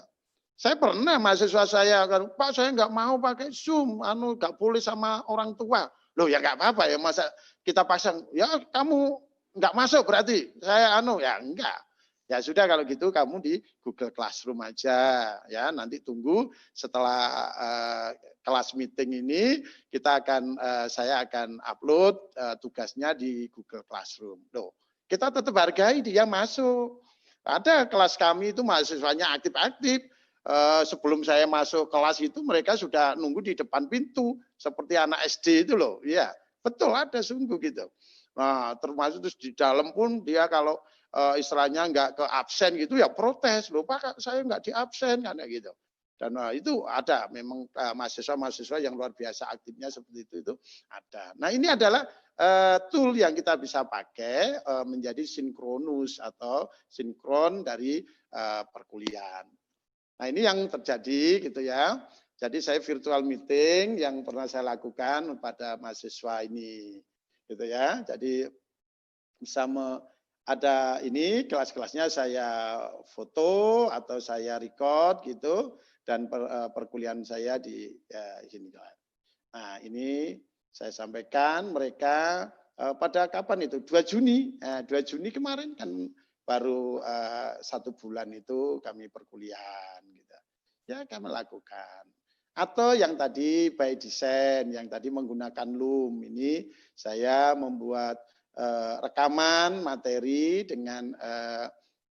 Saya pernah mahasiswa saya, Pak saya nggak mau pakai Zoom, nggak boleh sama orang tua. Loh ya nggak apa-apa ya, masa kita pasang, ya kamu nggak masuk berarti, saya ya enggak. Ya sudah kalau gitu kamu di Google Classroom aja ya, nanti tunggu setelah kelas meeting ini saya akan upload tugasnya di Google Classroom. Loh, kita tetap hargai dia masuk. Ada kelas kami itu mahasiswanya aktif-aktif. Sebelum saya masuk kelas itu mereka sudah nunggu di depan pintu seperti anak SD itu loh. Iya, betul ada sungguh gitu. Nah, termasuk terus di dalam pun dia kalau istilahnya nggak ke absen gitu ya protes loh Pak saya nggak di absen karena gitu. Dan itu ada memang mahasiswa-mahasiswa yang luar biasa aktifnya seperti itu ada. Nah ini adalah tool yang kita bisa pakai menjadi sinkronus atau sinkron dari perkuliahan. Nah ini yang terjadi gitu ya. Jadi saya virtual meeting yang pernah saya lakukan pada mahasiswa ini gitu ya. Jadi bisa ada ini kelas-kelasnya saya foto atau saya record gitu dan perkuliahan saya di sini. Nah ini saya sampaikan mereka pada kapan itu 2 Juni 2 Juni kemarin kan baru 1 bulan itu kami perkuliahan gitu ya kami lakukan. Atau yang tadi by design yang tadi menggunakan Loom ini saya membuat rekaman materi dengan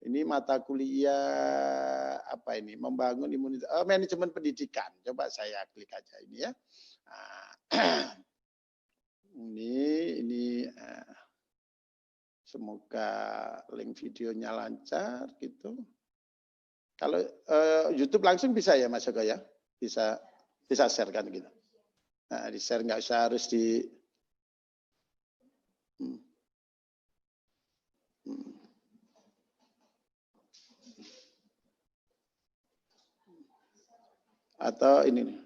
ini mata kuliah apa ini membangun imunitas manajemen pendidikan. Coba saya klik aja ini ya. Nah, ini semoga link videonya lancar gitu. Kalau YouTube langsung bisa ya Mas Joko ya, bisa share kan gitu. Nah, di share nggak usah harus di atau ini nih.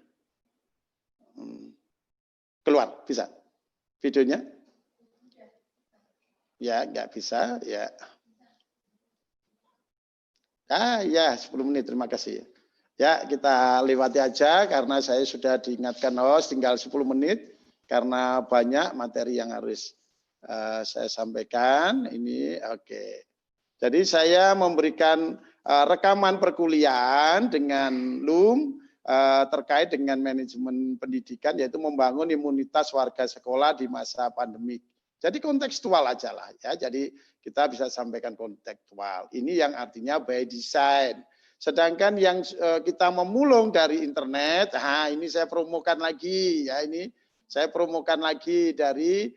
Keluar bisa videonya ya nggak bisa ya ya 10 menit terima kasih ya kita lewati aja karena saya sudah diingatkan host tinggal 10 menit karena banyak materi yang harus saya sampaikan ini oke. Jadi saya memberikan rekaman perkuliahan dengan Loom terkait dengan manajemen pendidikan yaitu membangun imunitas warga sekolah di masa pandemik. Jadi kontekstual aja lah ya. Jadi kita bisa sampaikan kontekstual. Ini yang artinya by design. Sedangkan yang kita memulung dari internet, ini saya promokan lagi ya ini saya promokan lagi dari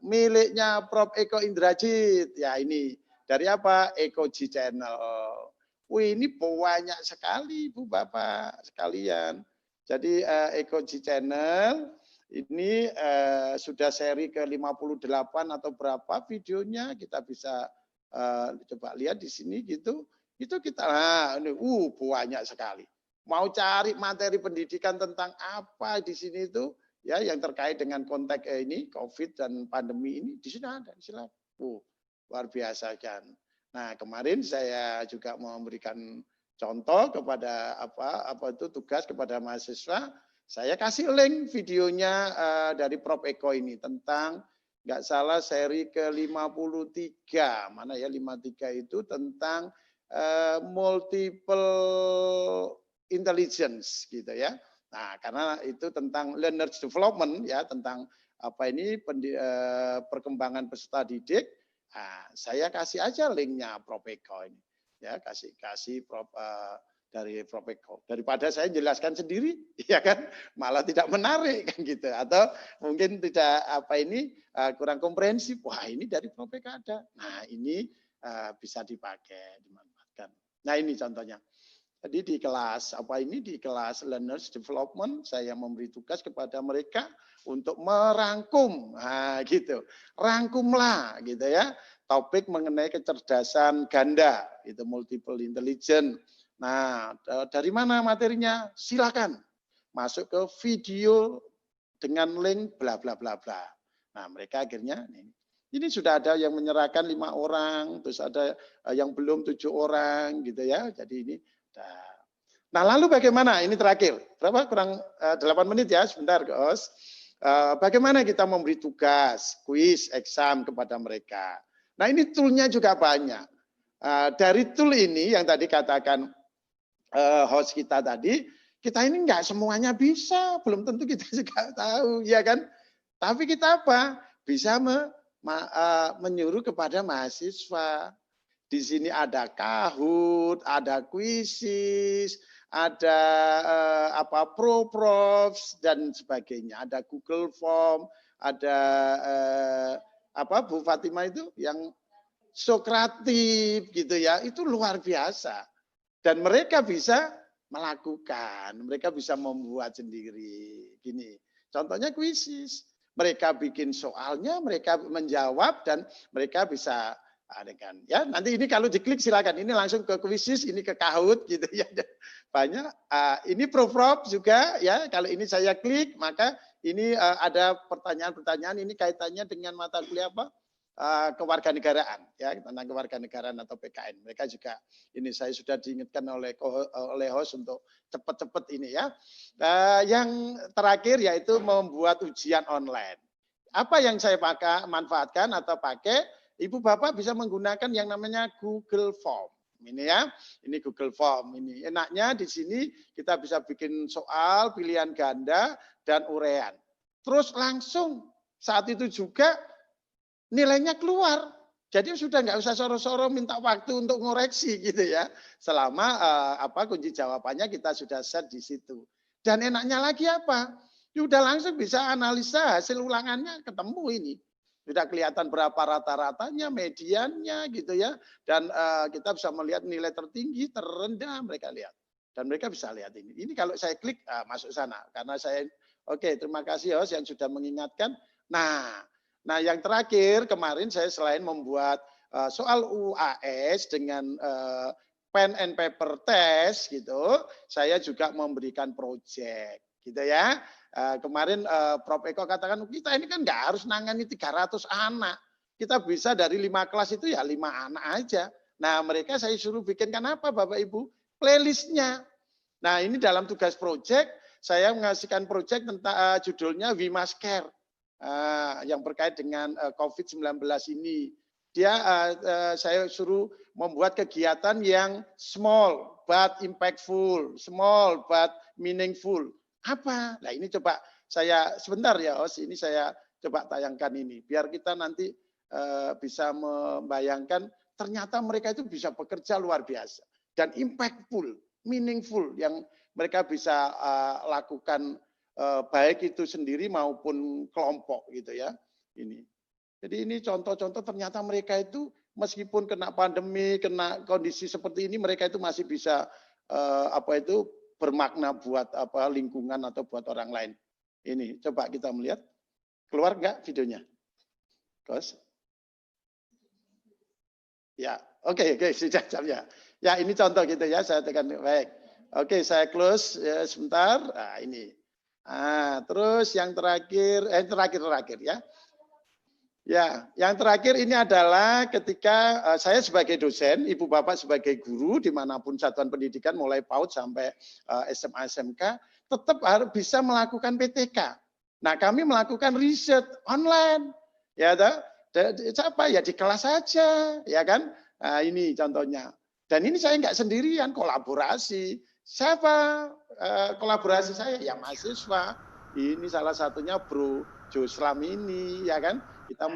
miliknya Prof. Eko Indrajit. Ya ini dari apa? Ekoji Channel. Wih ini banyak sekali Bu Bapak sekalian. Jadi Ekoji Channel Ini sudah seri ke-58 atau berapa videonya, kita bisa coba lihat di sini gitu. Itu kita ini banyak sekali. Mau cari materi pendidikan tentang apa di sini itu ya yang terkait dengan konteks ini COVID dan pandemi ini di sini ada, silakan. Luar biasa kan. Nah, kemarin saya juga memberikan contoh kepada apa itu tugas kepada mahasiswa. Saya kasih link videonya dari Prof Eko ini tentang nggak salah seri ke-53. Mana ya 53 itu tentang multiple intelligence gitu ya. Nah, karena itu tentang learners development ya, tentang apa ini perkembangan peserta didik. Nah, saya kasih aja linknya Prof Eko ini. Ya, kasih Prof dari Prof Eko. Daripada saya jelaskan sendiri, ya kan, malah tidak menarik kan gitu. Atau mungkin tidak kurang komprehensif. Wah, ini dari Prof Eko ada. Nah, ini bisa dipakai, dimanfaatkan. Nah, ini contohnya. Jadi di kelas di kelas learners development saya memberi tugas kepada mereka untuk merangkum, nah gitu, rangkumlah gitu ya, topik mengenai kecerdasan ganda, itu multiple intelligence. Nah dari mana materinya? Silakan masuk ke video dengan link bla bla bla bla. Nah mereka akhirnya ini sudah ada yang menyerahkan 5 orang, terus ada yang belum 7 orang gitu ya. Jadi ini nah lalu bagaimana? Ini terakhir, berapa? Kurang 8 menit ya, sebentar Gos. Bagaimana kita memberi tugas, kuis, exam kepada mereka. Nah ini toolnya juga banyak. Dari tool ini yang tadi katakan host kita tadi, kita ini nggak semuanya bisa, belum tentu kita juga tahu, ya kan? Tapi kita apa? Bisa menyuruh kepada mahasiswa. Di sini ada Kahoot, ada Quizzes, ada ProProfs dan sebagainya. Ada Google Form, ada Bu Fatima itu yang Sokratif gitu ya. Itu luar biasa. Dan mereka bisa melakukan, mereka bisa membuat sendiri. Gini, contohnya Quizzes. Mereka bikin soalnya, mereka menjawab dan mereka bisa adegan ya. Nanti ini kalau diklik silakan, ini langsung ke Quizzes, ini ke Kahoot gitu ya, banyak. Ini Prof juga ya, kalau ini saya klik maka ini ada pertanyaan-pertanyaan, ini kaitannya dengan mata kuliah apa, kewarganegaraan ya, tentang kewarganegaraan atau PKN. Mereka juga ini saya sudah diingatkan oleh host untuk cepat-cepat ini ya. Yang terakhir yaitu membuat ujian online. Apa yang saya manfaatkan atau pakai? Ibu Bapak bisa menggunakan yang namanya Google Form. Ini ya, ini Google Form. Ini enaknya di sini kita bisa bikin soal, pilihan ganda, dan urean. Terus langsung saat itu juga nilainya keluar. Jadi sudah nggak usah soro-soro minta waktu untuk ngoreksi gitu ya. Selama kunci jawabannya kita sudah set di situ. Dan enaknya lagi apa? Sudah langsung bisa analisa hasil ulangannya, ketemu ini. Sudah kelihatan berapa rata-ratanya, mediannya gitu ya. Dan kita bisa melihat nilai tertinggi, terendah mereka lihat. Dan mereka bisa lihat ini. Ini kalau saya klik masuk sana. Karena saya, terima kasih host yang sudah mengingatkan. Nah yang terakhir kemarin saya selain membuat soal UAS dengan pen and paper test gitu, saya juga memberikan project gitu ya. Kemarin Prof Eko katakan kita ini kan nggak harus nangani 300 anak. Kita bisa dari 5 kelas itu ya 5 anak aja. Nah mereka saya suruh bikinkan apa Bapak Ibu? Playlistnya. Nah ini dalam tugas project, saya mengasihkan project tentang judulnya We Must Care. Yang berkait dengan COVID-19 ini. Saya suruh membuat kegiatan yang small but impactful, small but meaningful. Apa? Nah ini coba saya sebentar ya host, ini saya coba tayangkan ini biar kita nanti bisa membayangkan ternyata mereka itu bisa bekerja luar biasa dan impactful, meaningful yang mereka bisa lakukan baik itu sendiri maupun kelompok gitu ya. Ini. Jadi ini contoh-contoh ternyata mereka itu meskipun kena pandemi, kena kondisi seperti ini mereka itu masih bisa bermakna buat lingkungan atau buat orang lain. Ini coba kita melihat. Keluar enggak videonya? Kos? Ya, oke, sudah jamnya. Ya, ini contoh gitu ya, saya tekan baik. Oke, saya close ya, sebentar. Nah, ini. Terus yang terakhir ya. Ya, yang terakhir ini adalah ketika saya sebagai dosen, ibu bapak sebagai guru dimanapun satuan pendidikan mulai PAUD sampai SMA SMK tetap harus bisa melakukan PTK. Nah, kami melakukan riset online, ya, siapa ya di kelas saja, ya kan? Nah, ini contohnya. Dan ini saya nggak sendirian, kolaborasi. Siapa kolaborasi saya? Ya mahasiswa. Ini salah satunya Bro Joslam ini, ya kan? Kita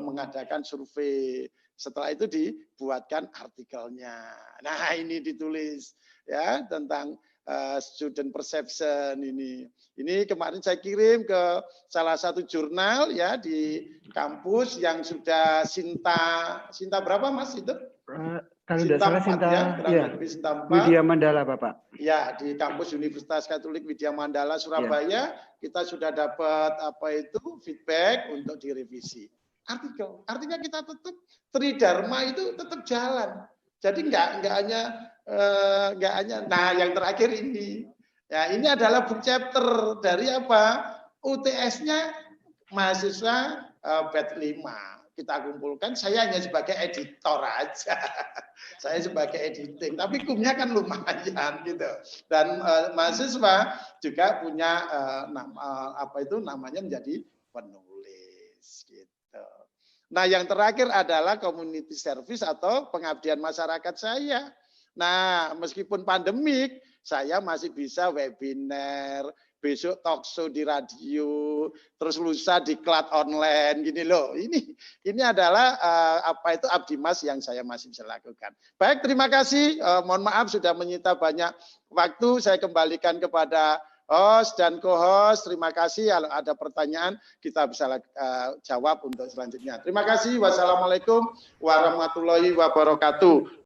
mengadakan survei. Setelah itu dibuatkan artikelnya. Nah, ini ditulis ya tentang student perception ini. Ini kemarin saya kirim ke salah satu jurnal ya di kampus yang sudah Sinta berapa Mas itu? Kalau tidak salah Sinta, ya, Widya Mandala Bapak. Ya, di kampus Universitas Katolik Widya Mandala Surabaya kita sudah dapat feedback untuk direvisi. Artinya kita tetap Tridharma itu tetap jalan. Jadi nggak hanya. Nah, yang terakhir ini, ya ini adalah book chapter dari apa? UTS-nya mahasiswa batch 5. Kita kumpulkan, saya hanya sebagai editor aja. Saya sebagai editing, tapi kumnya kan lumayan gitu. Dan mahasiswa juga punya namanya menjadi penulis gitu. Nah, yang terakhir adalah community service atau pengabdian masyarakat saya. Nah, meskipun pandemik, saya masih bisa webinar, besok talkshow di radio, terus lusa diklat online, gini loh. Ini adalah abdi mas yang saya masih bisa lakukan. Baik, terima kasih. Mohon maaf sudah menyita banyak waktu. Saya kembalikan kepada host dan co-host. Terima kasih. Kalau ada pertanyaan kita bisa jawab untuk selanjutnya. Terima kasih. Wassalamualaikum warahmatullahi wabarakatuh.